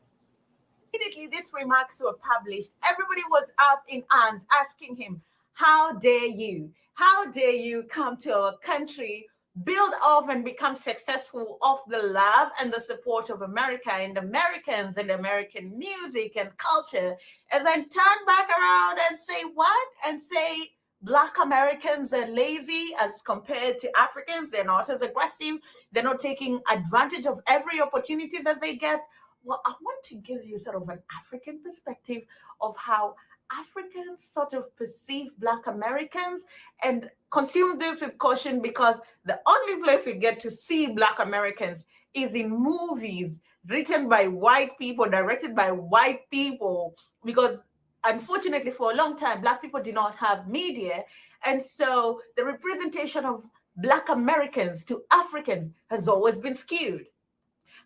Immediately these remarks were published, everybody was up in arms asking him, how dare you? How dare you come to our country, build off and become successful off the love and the support of America and Americans and American music and culture, and then turn back around and say what? And say Black Americans are lazy as compared to Africans. They're not as aggressive. They're not taking advantage of every opportunity that they get. Well, I want to give you sort of an African perspective of how Africans sort of perceive Black Americans, and consume this with caution, because the only place we get to see Black Americans is in movies written by white people, directed by white people, because unfortunately for a long time, Black people did not have media. And so the representation of Black Americans to Africans has always been skewed.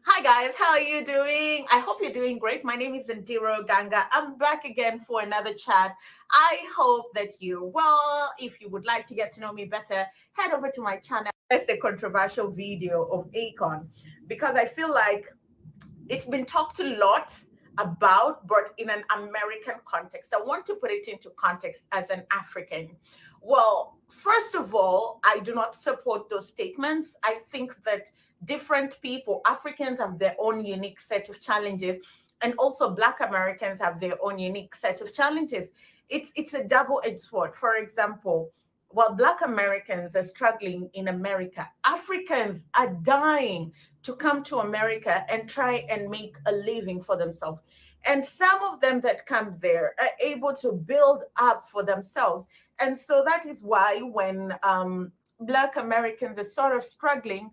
Hi guys, how are you doing? I hope you're doing great. My name is Ndiro Ganga. I'm back again for another chat. I hope that you're well. If you would like to get to know me better, head over to my channel. That's the controversial video of Akon, because I feel like it's been talked a lot about, but in an American context. I want to put it into context as an African. Well, first of all, I do not support those statements. I think that different people, Africans have their own unique set of challenges, and also Black Americans have their own unique set of challenges. It's a double-edged sword. For example, while Black Americans are struggling in America, Africans are dying to come to America and try and make a living for themselves. And some of them that come there are able to build up for themselves. And so that is why when Black Americans are sort of struggling,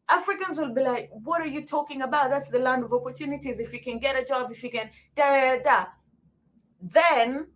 Africans will be like, what are you talking about? That's the land of opportunities. If you can get a job, if you can, da, da, da. Then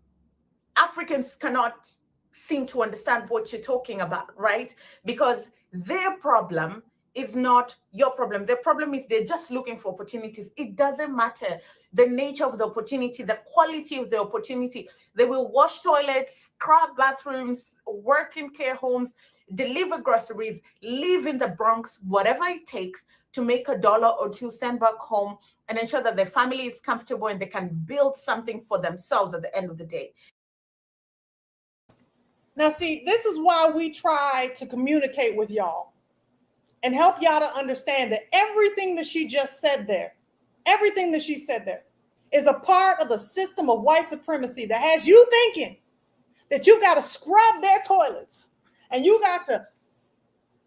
Africans cannot seem to understand what you're talking about, right? Because their problem is not your problem. Their problem is they're just looking for opportunities. It doesn't matter the nature of the opportunity, the quality of the opportunity. They will wash toilets, scrub bathrooms, work in care homes, deliver groceries, live in the Bronx, whatever it takes to make $1 or $2, send back home and ensure that their family is comfortable and they can build something for themselves at the end of the day. Now, see, this is why we try to communicate with y'all and help y'all to understand that everything that she just said there, everything that she said there is a part of the system of white supremacy that has you thinking that you got to scrub their toilets and you got to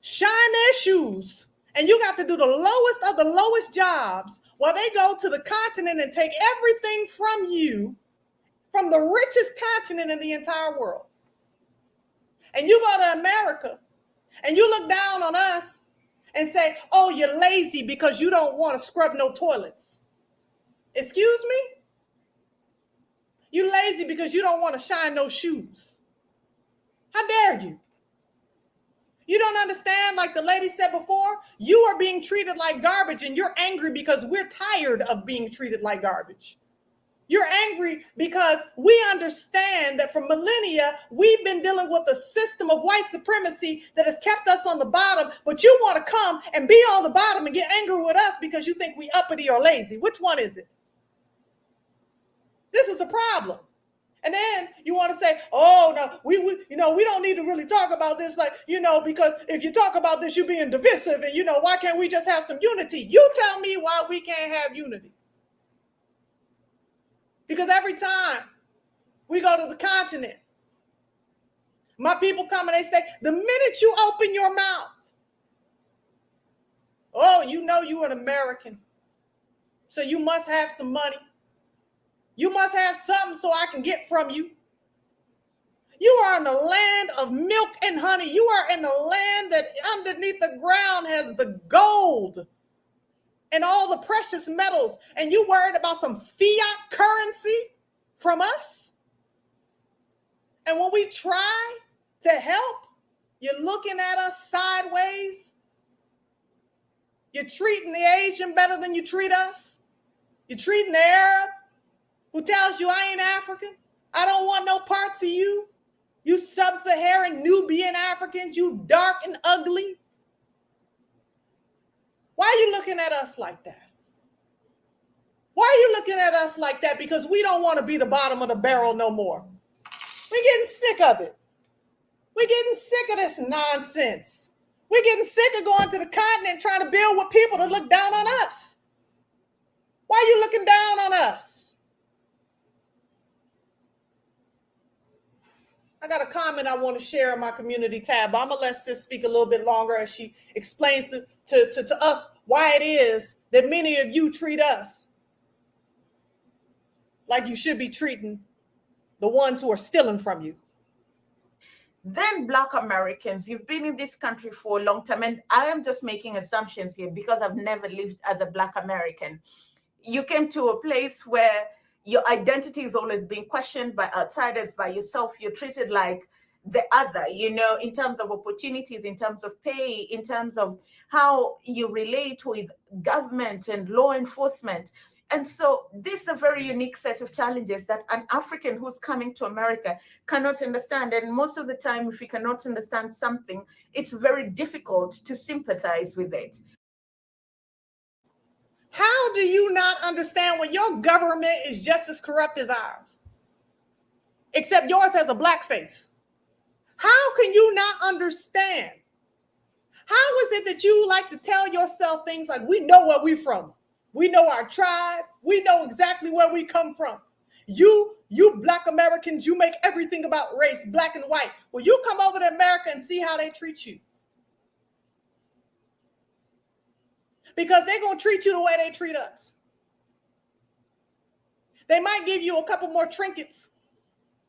shine their shoes and you got to do the lowest of the lowest jobs while they go to the continent and take everything from you, from the richest continent in the entire world. And you go to America and you look down on us and say, oh, you're lazy because you don't want to scrub no toilets. Excuse me? You lazy because you don't want to shine no shoes. How dare you? You don't understand, like the lady said before, you are being treated like garbage and you're angry because we're tired of being treated like garbage. You're angry because we understand that for millennia, we've been dealing with a system of white supremacy that has kept us on the bottom, but you want to come and be on the bottom and get angry with us because you think we uppity or lazy. Which one is it? This is a problem. And then you want to say, oh, no, we don't need to really talk about this, like, because if you talk about this, you're being divisive and, why can't we just have some unity? You tell me why we can't have unity. Because every time we go to the continent, my people come and they say, the minute you open your mouth, oh, you're an American. So you must have some money. You must have something so I can get from you. You are in the land of milk and honey. You are in the land that underneath the ground has the gold and all the precious metals, and you worried about some fiat currency from us? And when we try to help, you're looking at us sideways. You're treating the Asian better than you treat us. You're treating the Arab who tells you I ain't African. I don't want no parts of you. You sub-Saharan Nubian Africans, you dark and ugly. Why are you looking at us like that? Why are you looking at us like that? Because we don't want to be the bottom of the barrel no more. We're getting sick of it. We're getting sick of this nonsense. We're getting sick of going to the continent trying to build with people that look down on us. Why are you looking down on us? I got a comment I want to share in my community tab. I'm going to let Sis speak a little bit longer as she explains to us why it is that many of you treat us like you should be treating the ones who are stealing from you. Then Black Americans, you've been in this country for a long time, and I am just making assumptions here because I've never lived as a Black American. You came to a place where your identity is always being questioned by outsiders, by yourself. You're treated like the other, in terms of opportunities, in terms of pay, in terms of how you relate with government and law enforcement. And so this is a very unique set of challenges that an African who's coming to America cannot understand. And most of the time, if you cannot understand something, it's very difficult to sympathize with it. How do you not understand when your government is just as corrupt as ours? Except yours has a black face. How can you not understand? How is it that you like to tell yourself things like, we know where we're from? We know our tribe. We know exactly where we come from. You Black Americans, you make everything about race, black and white. Well, you come over to America and see how they treat you. Because they're going to treat you the way they treat us. They might give you a couple more trinkets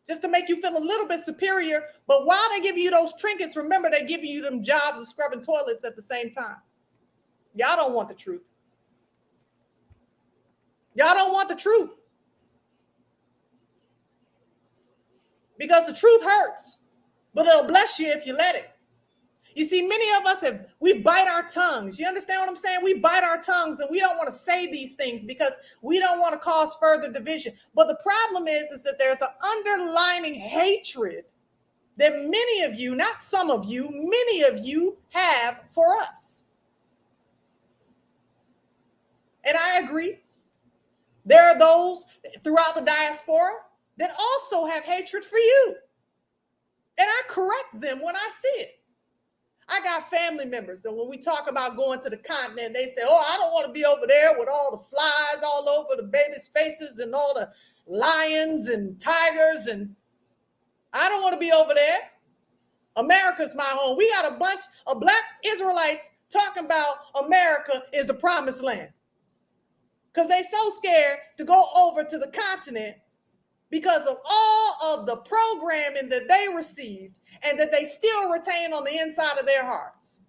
just to make you feel a little bit superior. But while they give you those trinkets, remember they're giving you them jobs of scrubbing toilets at the same time. Y'all don't want the truth. Y'all don't want the truth. Because the truth hurts, but it'll bless you if you let it. You see, many of us we bite our tongues. You understand what I'm saying? We bite our tongues and we don't want to say these things because we don't want to cause further division. But the problem is that there's an underlying hatred that many of you, not some of you, many of you have for us. And I agree. There are those throughout the diaspora that also have hatred for you. And I correct them when I see it. I got family members, and when we talk about going to the continent, they say, oh, I don't want to be over there with all the flies all over the babies' faces and all the lions and tigers, and I don't want to be over there. America's my home. We got a bunch of Black Israelites talking about America is the promised land because they're so scared to go over to the continent because of all of the programming that they received and that they still retain on the inside of their hearts.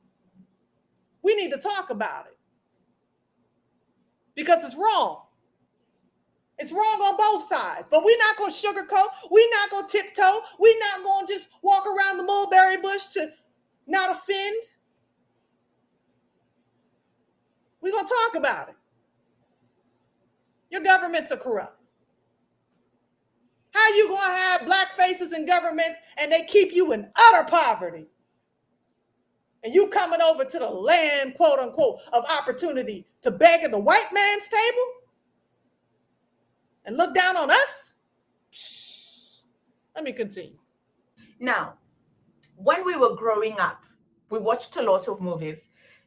We need to talk about it because it's wrong. It's wrong on both sides, but we're not going to sugarcoat. We're not going to tiptoe. We're not going to just walk around the mulberry bush to not offend. We're going to talk about it. Your governments are corrupt. How you going to have Black faces in governments and they keep you in utter poverty? And you coming over to the land, quote unquote, of opportunity to beg at the white man's table and look down on us? Let me continue. Now, when we were growing up, we watched a lot of movies.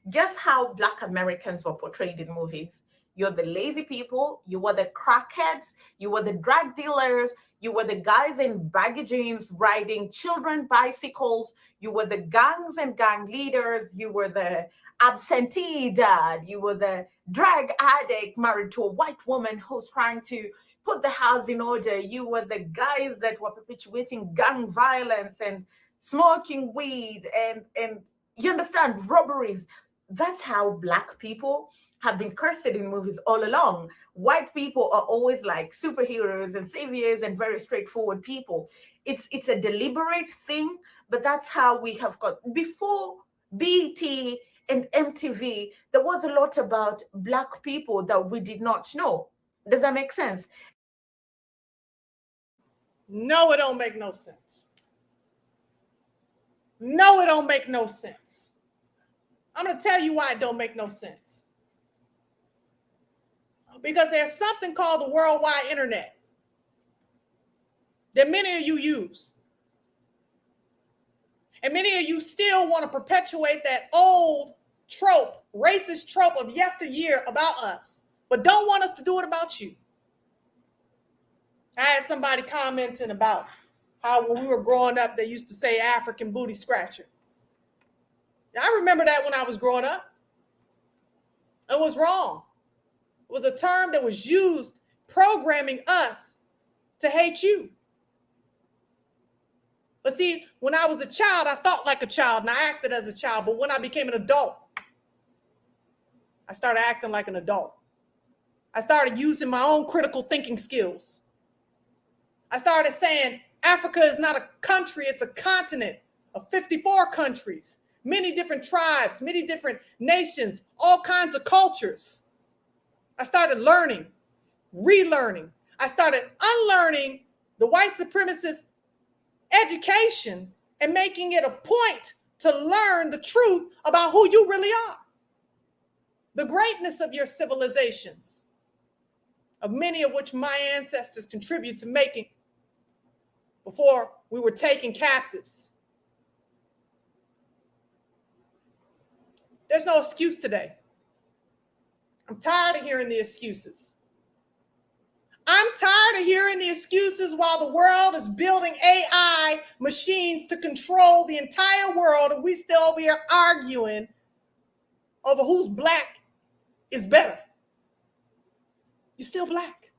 Guess how Black Americans were portrayed in movies? You're the lazy people, you were the crackheads, you were the drug dealers, you were the guys in baggy jeans riding children bicycles, you were the gangs and gang leaders, you were the absentee dad, you were the drug addict married to a white woman who's trying to put the house in order, you were the guys that were perpetuating gang violence and smoking weed and you understand, robberies. That's how Black people have been cursed in movies all along. White people are always like superheroes and saviors and very straightforward people. It's a deliberate thing, but that's how we have got. Before BT and MTV, there was a lot about Black people that we did not know. Does that make sense? No, it don't make no sense. No, it don't make no sense. I'm going to tell you why it don't make no sense. Because there's something called the worldwide internet that many of you use. And many of you still want to perpetuate that old trope, racist trope of yesteryear about us, but don't want us to do it about you. I had somebody commenting about how when we were growing up, they used to say African booty scratcher. I remember that when I was growing up. It was wrong. It was a term that was used programming us to hate you. But see, when I was a child, I thought like a child and I acted as a child. But when I became an adult, I started acting like an adult. I started using my own critical thinking skills. I started saying Africa is not a country, it's a continent of 54 countries, many different tribes, many different nations, all kinds of cultures. I started learning, relearning. I started unlearning the white supremacist education and making it a point to learn the truth about who you really are. The greatness of your civilizations, of many of which my ancestors contribute to making before we were taken captives. There's no excuse today. I'm tired of hearing the excuses. I'm tired of hearing the excuses while the world is building AI machines to control the entire world and we still over here arguing over who's Black is better. You're still Black.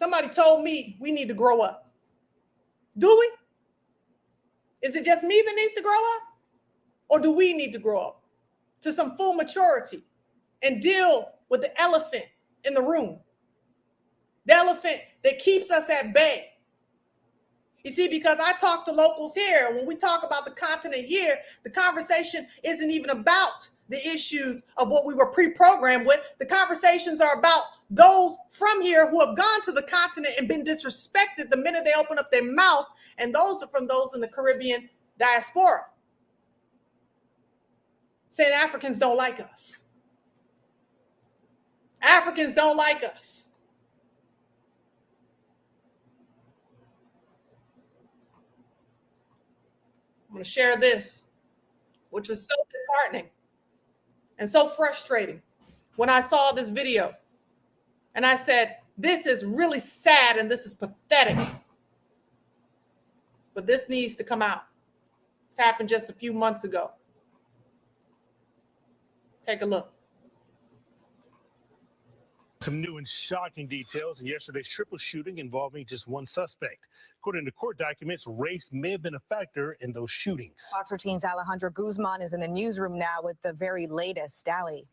Somebody told me we need to grow up. Do we? Is it just me that needs to grow up? Or do we need to grow up to some full maturity and deal with the elephant in the room? The elephant that keeps us at bay. You see, because I talk to locals here, when we talk about the continent here, the conversation isn't even about the issues of what we were pre-programmed with. The conversations are about those from here who have gone to the continent and been disrespected the minute they open up their mouth, and those are from those in the Caribbean diaspora, saying Africans don't like us. Africans don't like us. I'm going to share this, which was so disheartening and so frustrating when I saw this video. And I said, this is really sad and this is pathetic. But this needs to come out. This happened just a few months ago. Take a look. Some new and shocking details in yesterday's triple shooting involving just one suspect. According to court documents, race may have been a factor in those shootings. Fox 13's Alejandro Guzman is in the newsroom now with the very latest. Ali.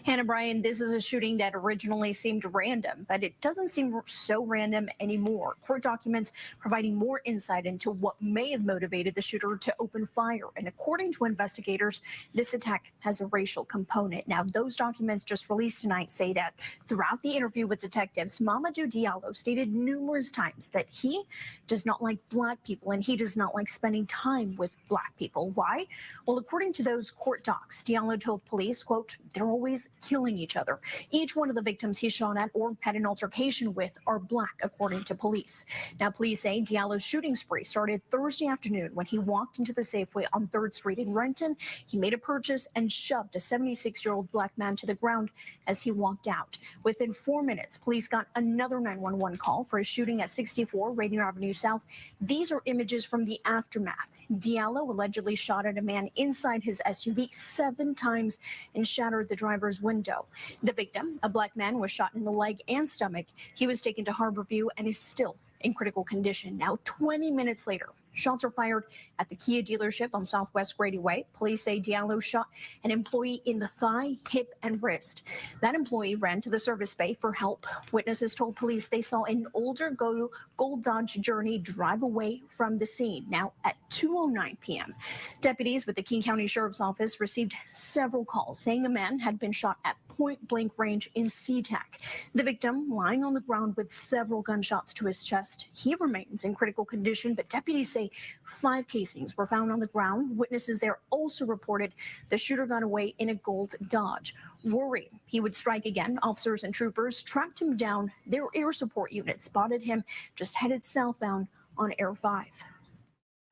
Hannah Bryan, this is a shooting that originally seemed random, but it doesn't seem so random anymore. Court documents providing more insight into what may have motivated the shooter to open fire. And according to investigators, this attack has a racial component. Now, those documents just released tonight say that throughout the interview with detectives, Mamadou Diallo stated numerous times that he does not like Black people and he does not like spending time with Black people. Why? Well, according to those court docs, Diallo told police, quote, they're always killing each other. Each one of the victims he shot at or had an altercation with are Black, according to police. Now, police say Diallo's shooting spree started Thursday afternoon when he walked into the Safeway on 3rd Street in Renton. He made a purchase and shoved a 76-year-old Black man to the ground as he walked out. Within 4 minutes, police got another 911 call for a shooting at 64 Rainier Avenue South. These are images from the aftermath. Diallo allegedly shot at a man inside his SUV 7 times and shattered the driver's window. The victim, a Black man, was shot in the leg and stomach. He was taken to Harborview and is still in critical condition. Now, 20 minutes later, shots are fired at the Kia dealership on Southwest Grady Way. Police say Diallo shot an employee in the thigh, hip, and wrist. That employee ran to the service bay for help. Witnesses told police they saw an older gold Dodge Journey drive away from the scene. Now, at 2:09 p.m., deputies with the King County Sheriff's Office received several calls saying a man had been shot at point-blank range in SeaTac. The victim lying on the ground with several gunshots to his chest. He remains in critical condition, but deputies say 5 casings were found on the ground. Witnesses there also reported the shooter got away in a gold Dodge. Worried he would strike again, officers and troopers tracked him down. Their air support unit spotted him just headed southbound on Air 5.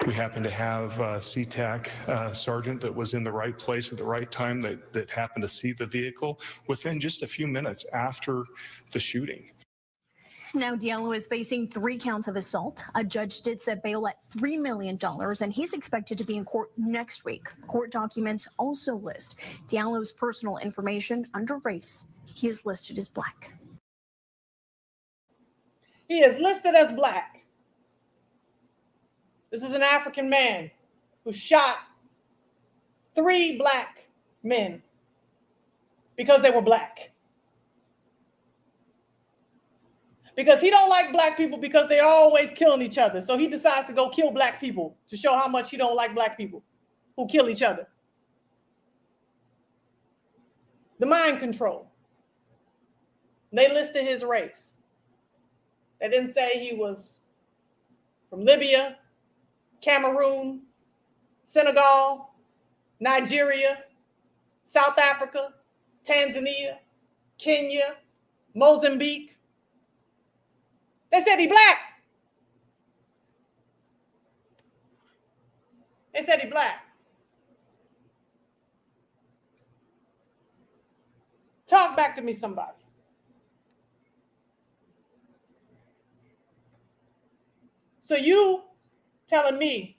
We happened to have a CTAC sergeant that was in the right place at the right time that happened to see the vehicle within just a few minutes after the shooting. Now, Diallo is facing 3 counts of assault. A judge did set bail at $3 million, and he's expected to be in court next week. Court documents also list Diallo's personal information under race. He is listed as Black. He is listed as Black. This is an African man who shot 3 Black men because they were Black. Because he don't like Black people because they're always killing each other. So he decides to go kill Black people to show how much he don't like Black people who kill each other. The mind control. They listed his race. They didn't say he was from Libya, Cameroon, Senegal, Nigeria, South Africa, Tanzania, Kenya, Mozambique. They said he Black. They said he Black. Talk back to me, somebody. So you telling me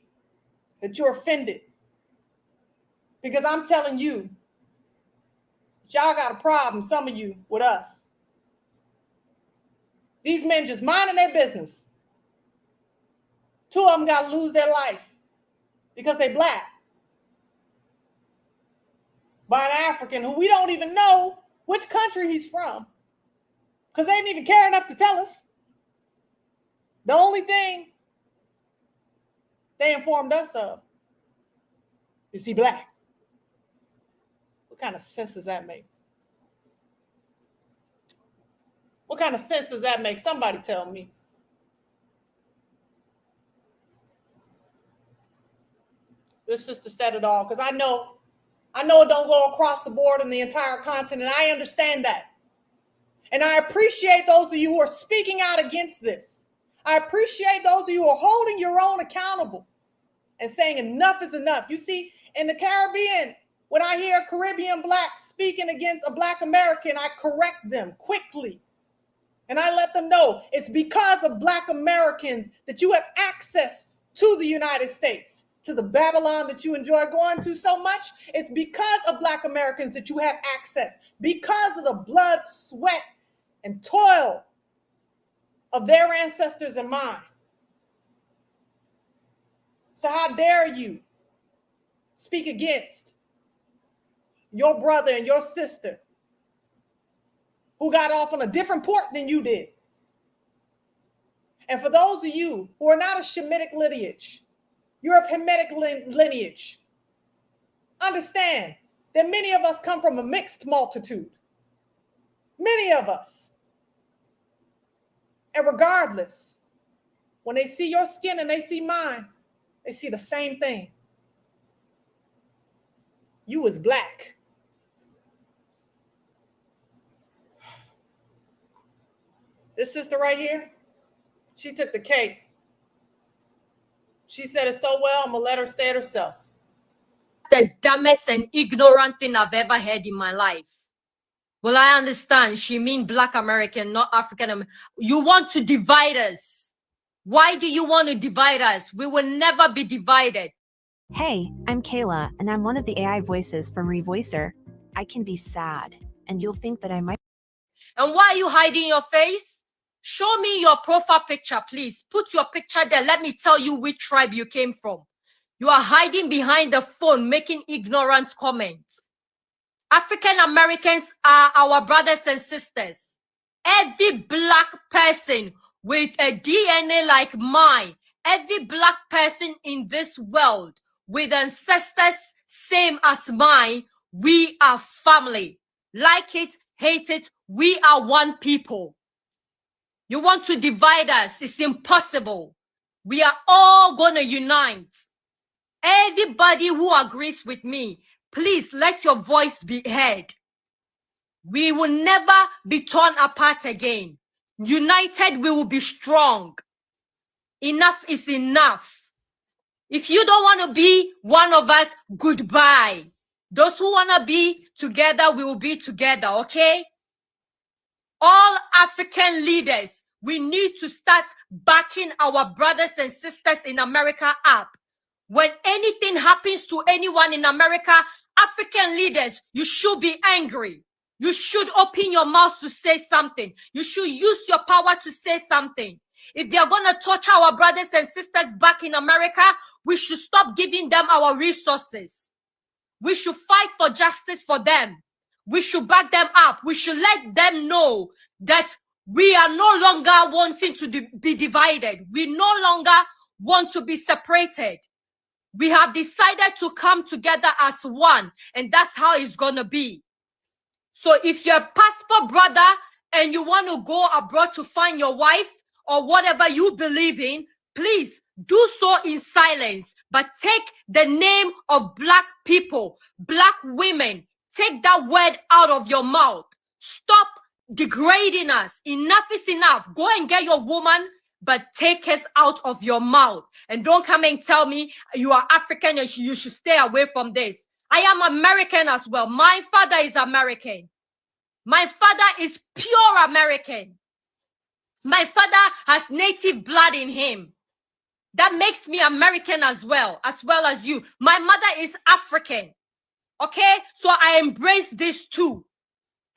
that you're offended because I'm telling you that y'all got a problem, some of you, with us. These men just minding their business. 2 of them got to lose their life because they black by an African who we don't even know which country he's from because they didn't even care enough to tell us. The only thing they informed us of is he black. What kind of sense does that make? What kind of sense does that make? Somebody tell me. This sister said it all because I know it don't go across the board in the entire continent. I understand that. And I appreciate those of you who are speaking out against this. I appreciate those of you who are holding your own accountable and saying enough is enough. You see, in the Caribbean, when I hear a Caribbean black speaking against a black American, I correct them quickly. And I let them know it's because of black Americans that you have access to the United States, to the Babylon that you enjoy going to so much. It's because of black Americans that you have access, because of the blood, sweat, and toil of their ancestors and mine. So how dare you speak against your brother and your sister who got off on a different port than you did? And for those of you who are not of Shemitic lineage, you're of Hamitic lineage, understand that many of us come from a mixed multitude. Many of us. And regardless, when they see your skin and they see mine, they see the same thing. You is black. This sister right here, she took the cake. She said it so well, I'm going to let her say it herself. The dumbest and ignorant thing I've ever heard in my life. Well, I understand she mean black American, not African American. You want to divide us. Why do you want to divide us? We will never be divided. Hey, I'm Kayla, and I'm one of the AI voices from Revoicer. I can be sad, and you'll think that I might. And why are you hiding your face? Show me your profile picture, please. Put your picture there. Let me tell you which tribe you came from. You are hiding behind the phone, making ignorant comments. African Americans are our brothers and sisters. Every black person with a DNA like mine, every black person in this world with ancestors same as mine, we are family. Like it, hate it, we are one people. You want to divide us, it's impossible. We are all going to unite. Everybody who agrees with me, please let your voice be heard. We will never be torn apart again. United, we will be strong. Enough is enough. If you don't want to be one of us, goodbye. Those who want to be together, we will be together, okay? All African leaders, we need to start backing our brothers and sisters in America up. When anything happens to anyone in America, African leaders, you should be angry. You should open your mouth to say something. You should use your power to say something. If they're going to torture our brothers and sisters back in America, we should stop giving them our resources. We should fight for justice for them. We should back them up. We should let them know that we are no longer wanting to be divided. We no longer want to be separated. We have decided to come together as one, and that's how it's going to be. So if you're a passport brother and you want to go abroad to find your wife or whatever you believe in, please do so in silence. But take the name of black people, black women. Take that word out of your mouth. Stop degrading us. Enough is enough. Go and get your woman, but take us out of your mouth. And don't come and tell me you are African and you should stay away from this. I am American as well. My father is American. My father is pure American. My father has native blood in him. That makes me American as well as you. My mother is African. Okay? So I embrace this too.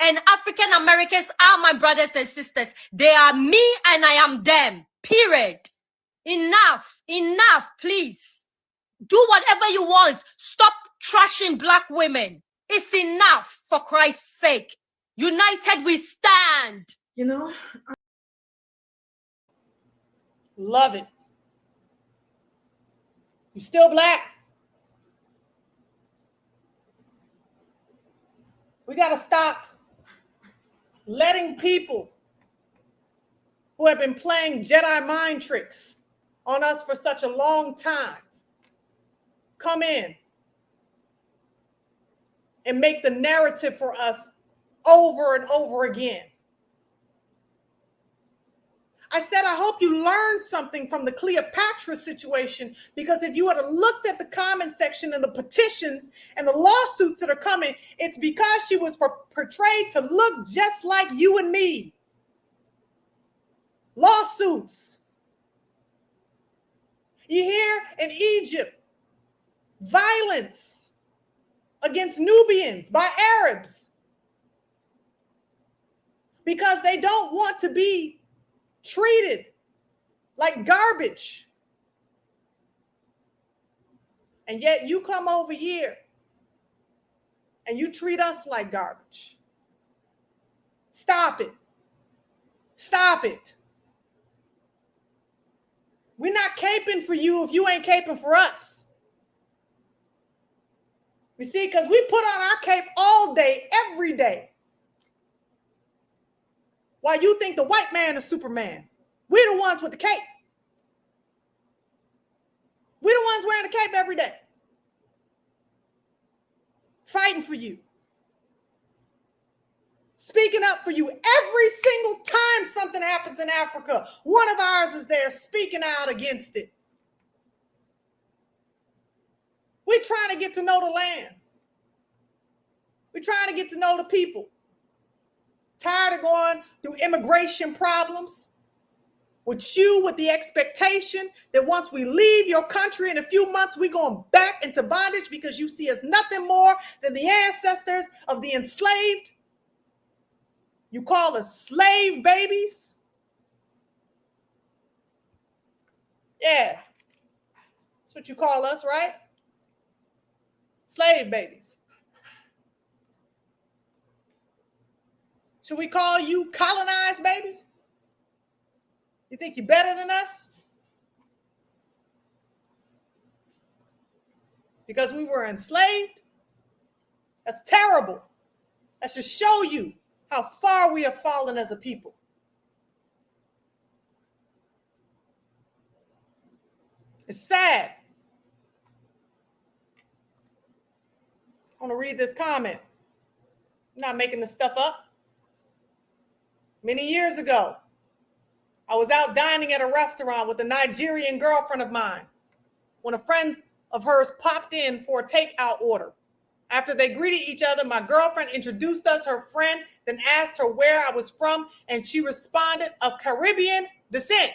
And African Americans are my brothers and sisters. They are me and I am them. Period. Enough. Enough, please. Do whatever you want. Stop trashing black women. It's enough, for Christ's sake. United we stand. You know, love it. You still black? We got to stop letting people who have been playing Jedi mind tricks on us for such a long time come in and make the narrative for us over and over again. I said, I hope you learned something from the Cleopatra situation, because if you had looked at the comment section and the petitions and the lawsuits that are coming, it's because she was portrayed to look just like you and me. Lawsuits. You hear in Egypt, violence against Nubians by Arabs because they don't want to be treated like garbage. And yet you come over here and you treat us like garbage. Stop it. Stop it. We're not caping for you if you ain't caping for us. You see, because we put on our cape all day, every day. While you think the white man is Superman. We're the ones with the cape. We're the ones wearing the cape every day. Fighting for you. Speaking up for you every single time something happens in Africa. One of ours is there speaking out against it. We're trying to get to know the land. We're trying to get to know the people. Tired of going through immigration problems with you, with the expectation that once we leave your country in a few months, we're going back into bondage because you see us nothing more than the ancestors of the enslaved. You call us slave babies. Yeah, that's what you call us, right? Slave babies. Should we call you colonized babies? You think you're better than us? Because we were enslaved? That's terrible. That should show you how far we have fallen as a people. It's sad. I want to read this comment. I'm not making this stuff up. Many years ago, I was out dining at a restaurant with a Nigerian girlfriend of mine when a friend of hers popped in for a takeout order. After they greeted each other, my girlfriend introduced us, her friend, then asked her where I was from, and she responded, of Caribbean descent.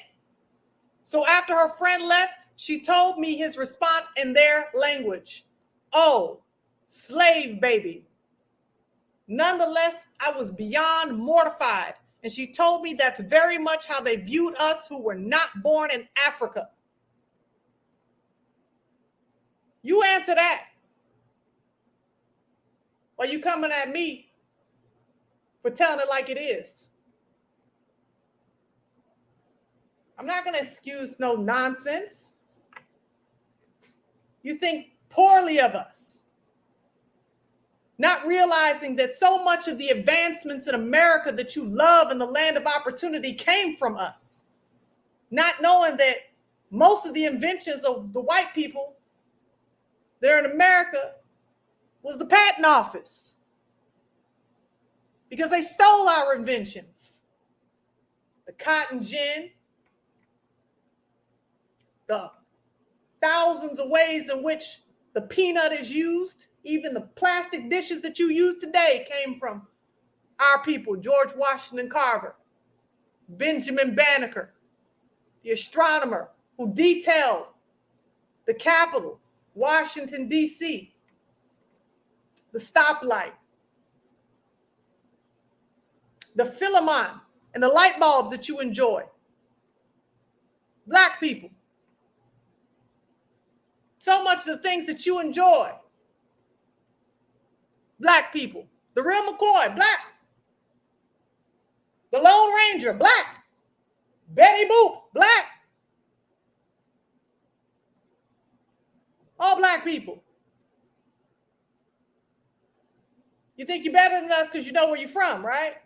So after her friend left, she told me his response in their language. Oh, slave baby. Nonetheless, I was beyond mortified, and she told me that's very much how they viewed us who were not born in Africa. You answer that. Or you coming at me for telling it like it is? I'm not going to excuse no nonsense. You think poorly of us, not realizing that so much of the advancements in America that you love in the land of opportunity came from us, not knowing that most of the inventions of the white people there in America was the patent office, because they stole our inventions. The cotton gin, the thousands of ways in which the peanut is used, even the plastic dishes that you use today came from our people. George Washington Carver, Benjamin Banneker, the astronomer who detailed the Capitol, Washington, D.C., the stoplight, the filament and the light bulbs that you enjoy. Black people. So much of the things that you enjoy. Black people. The real McCoy, black. The Lone Ranger, black. Betty Boop, black. All black people. You think you're better than us because you know where you're from, right?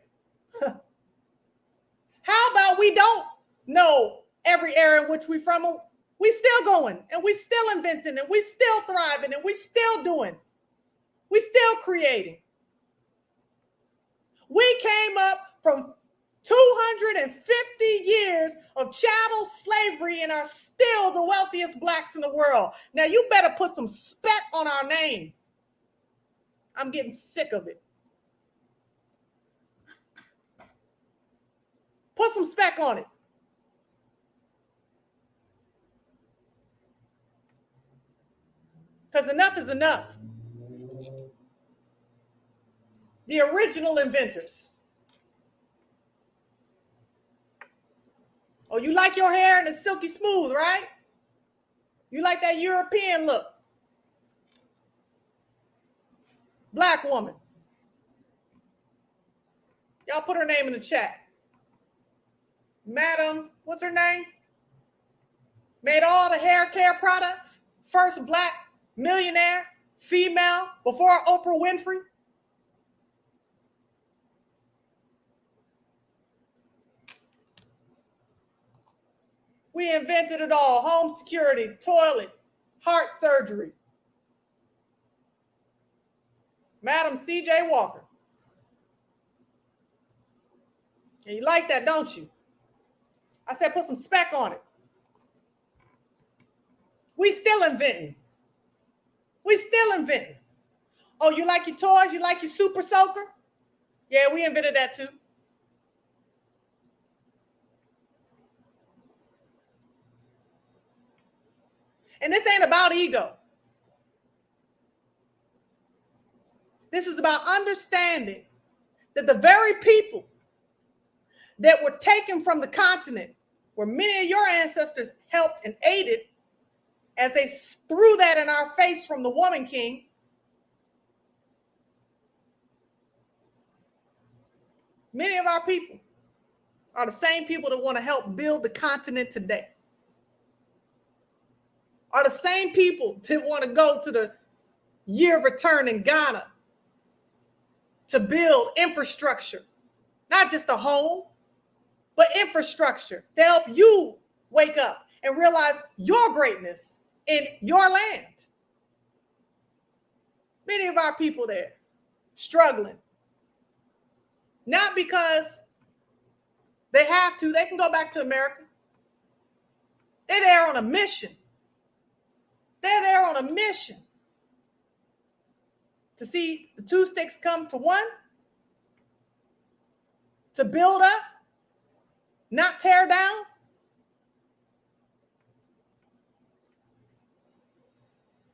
How about we don't know every area in which we're from? We still going, and we still inventing, and we still thriving, and we still doing. We still creating. We came up from 250 years of chattel slavery and are still the wealthiest blacks in the world. Now you better put some spec on our name. I'm getting sick of it. Put some spec on it. Because enough is enough. The original inventors. Oh, you like your hair and it's silky smooth, right? You like that European look. Black woman. Y'all put her name in the chat. Madam, what's her name? Made all the hair care products. First black millionaire, female, before Oprah Winfrey. We invented it all. Home security, toilet, heart surgery. Madam C.J. Walker. And you like that, don't you? I said put some spec on it. We still inventing. We still inventing. Oh, you like your toys? You like your super soaker? Yeah, we invented that too. And this ain't about ego. This is about understanding that the very people that were taken from the continent, where many of your ancestors helped and aided as they threw that in our face from the woman king, many of our people are the same people that want to help build the continent today. Are the same people that want to go to the year of return in Ghana to build infrastructure, not just a home, but infrastructure to help you wake up and realize your greatness in your land. Many of our people there struggling, not because they have to, they can go back to America. They're there on a mission. They're there on a mission to see the two sticks come to one, to build up, not tear down.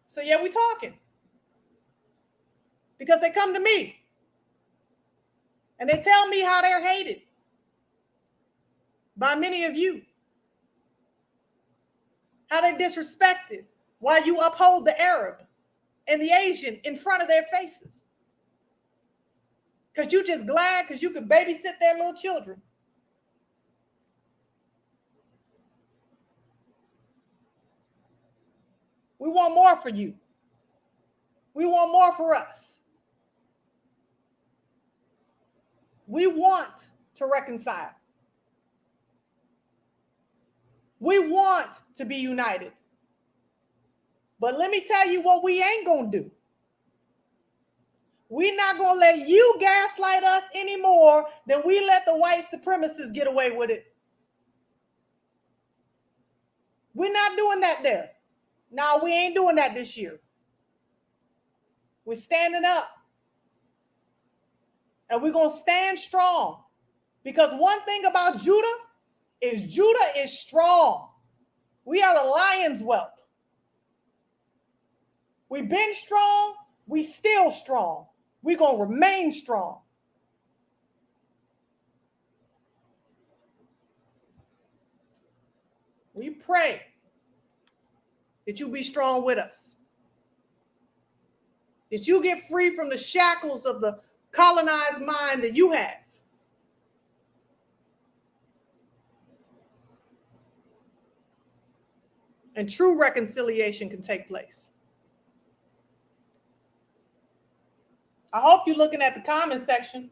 So yeah, we talking. Because they come to me and they tell me how they're hated by many of you. How they disrespected while you uphold the Arab and the Asian in front of their faces. Because you just glad because you could babysit their little children. We want more for you. We want more for us. We want to reconcile. We want to be united. But let me tell you what we ain't going to do. We're not going to let you gaslight us any more than we let the white supremacists get away with it. We're not doing that there. No, we ain't doing that this year. We're standing up. And we're going to stand strong. Because one thing about Judah is strong. We are the lion's whelp. We've been strong. We still strong. We're going to remain strong. We pray that you be strong with us. That you get free from the shackles of the colonized mind that you have. And true reconciliation can take place. I hope you're looking at the comment section.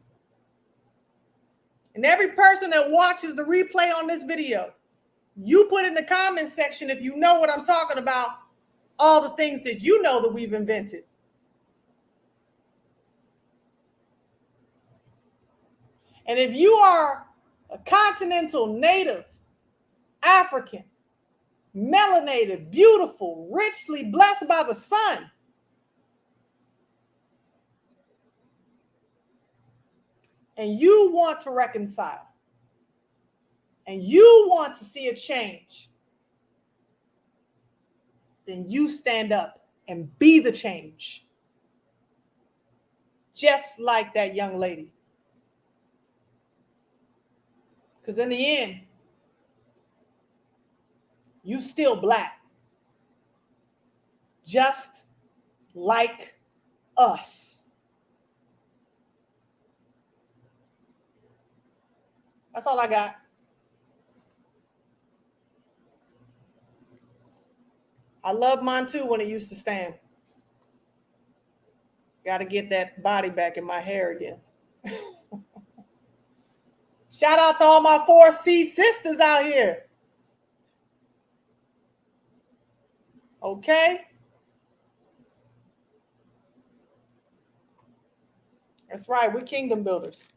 And every person that watches the replay on this video, you put in the comment section if you know what I'm talking about, all the things that you know that we've invented. And if you are a continental, native, African, melanated, beautiful, richly blessed by the sun, and you want to reconcile, and you want to see a change, then you stand up and be the change. Just like that young lady. Because in the end, you still black. Just like us. That's all I got. I love mine too when it used to stand. Got to get that body back in my hair again. Shout out to all my 4C sisters out here. Okay? That's right. We're kingdom builders.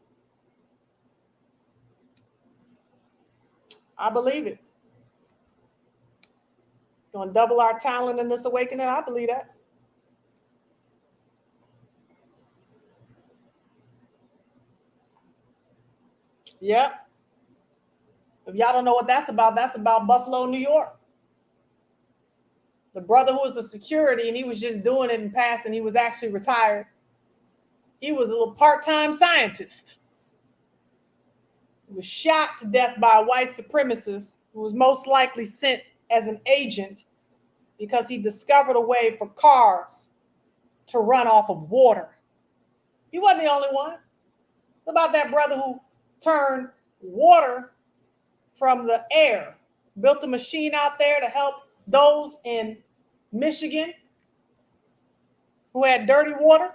I believe it. Going to double our talent in this awakening. I believe that. Yep. If y'all don't know what that's about Buffalo, New York. The brother who was a security and he was just doing it in passing, he was actually retired. He was a little part-time scientist. He was shot to death by a white supremacist who was most likely sent as an agent because he discovered a way for cars to run off of water. He wasn't the only one. What about that brother who turned water from the air, built a machine out there to help those in Michigan who had dirty water?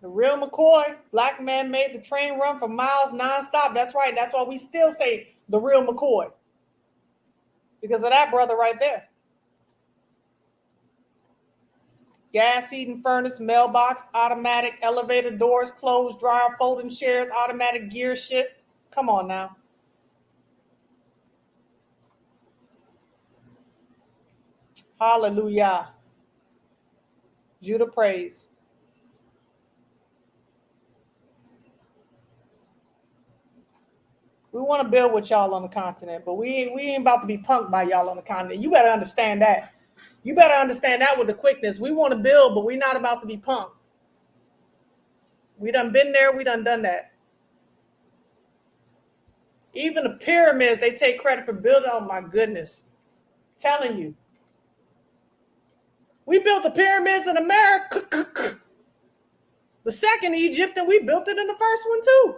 The real McCoy, black man made the train run for miles nonstop. That's right. That's why we still say the real McCoy. Because of that brother right there. Gas heating furnace, mailbox, automatic elevator doors, clothes dryer, folding chairs, automatic gear shift. Come on now. Hallelujah. Judah praise. We want to build with y'all on the continent, but we ain't about to be punked by y'all on the continent. You better understand that. You better understand that with the quickness. We want to build, but we're not about to be punked. We done been there. We done that. Even the pyramids, they take credit for building. Oh, my goodness. I'm telling you. We built the pyramids in America. The second Egypt, and we built it in the first one, too.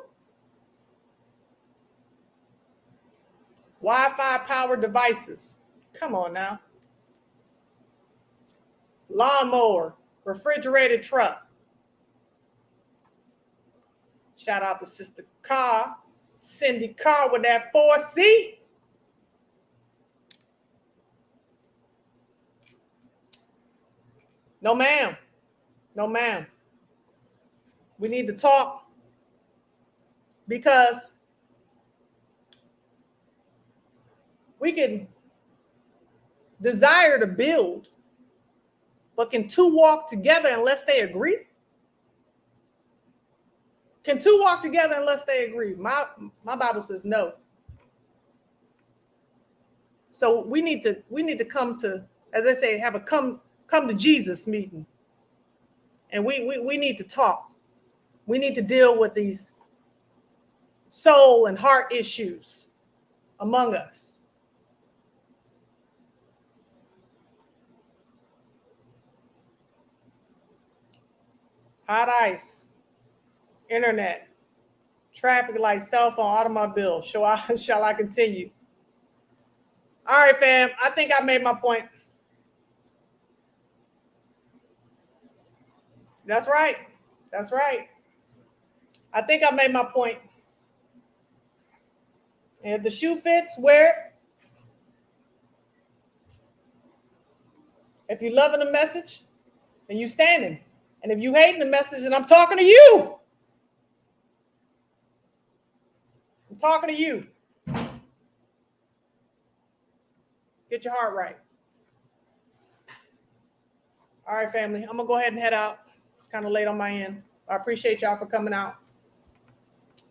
Wi-Fi powered devices. Come on now. Lawnmower, refrigerated truck. Shout out to Sister Carr, Cindy Carr with that 4C. No, ma'am. No, ma'am. We need to talk because we can desire to build, but can two walk together unless they agree? Can two walk together unless they agree? My Bible says no. So we need to come to, as I say, have a come to Jesus meeting. And we need to talk. We need to deal with these soul and heart issues among us. Hot ice, internet, traffic lights, cell phone, automobile. Shall I continue? All right, fam. I think I made my point. That's right. That's right. I think I made my point. And if the shoe fits, wear it. If you're loving the message, then you standing. And if you hating the message, then I'm talking to you. I'm talking to you. Get your heart right. All right, family. I'm going to go ahead and head out. It's kind of late on my end. I appreciate y'all for coming out.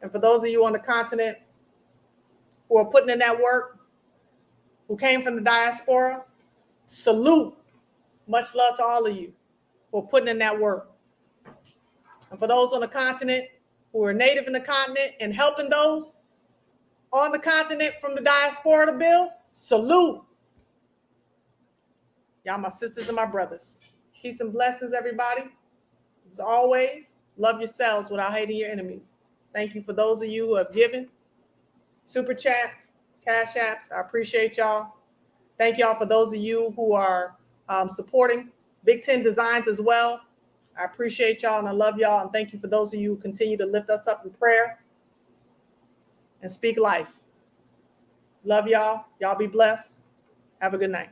And for those of you on the continent who are putting in that work, who came from the diaspora, salute. Much love to all of you who are putting in that work. And for those on the continent who are native in the continent and helping those on the continent from the diaspora to build, salute. Y'all my sisters and my brothers. Peace and blessings, everybody. As always, love yourselves without hating your enemies. Thank you for those of you who have given. Super chats, cash apps, I appreciate y'all. Thank y'all for those of you who are supporting Big Ten Designs as well. I appreciate y'all and I love y'all. And thank you for those of you who continue to lift us up in prayer and speak life. Love y'all. Y'all be blessed. Have a good night.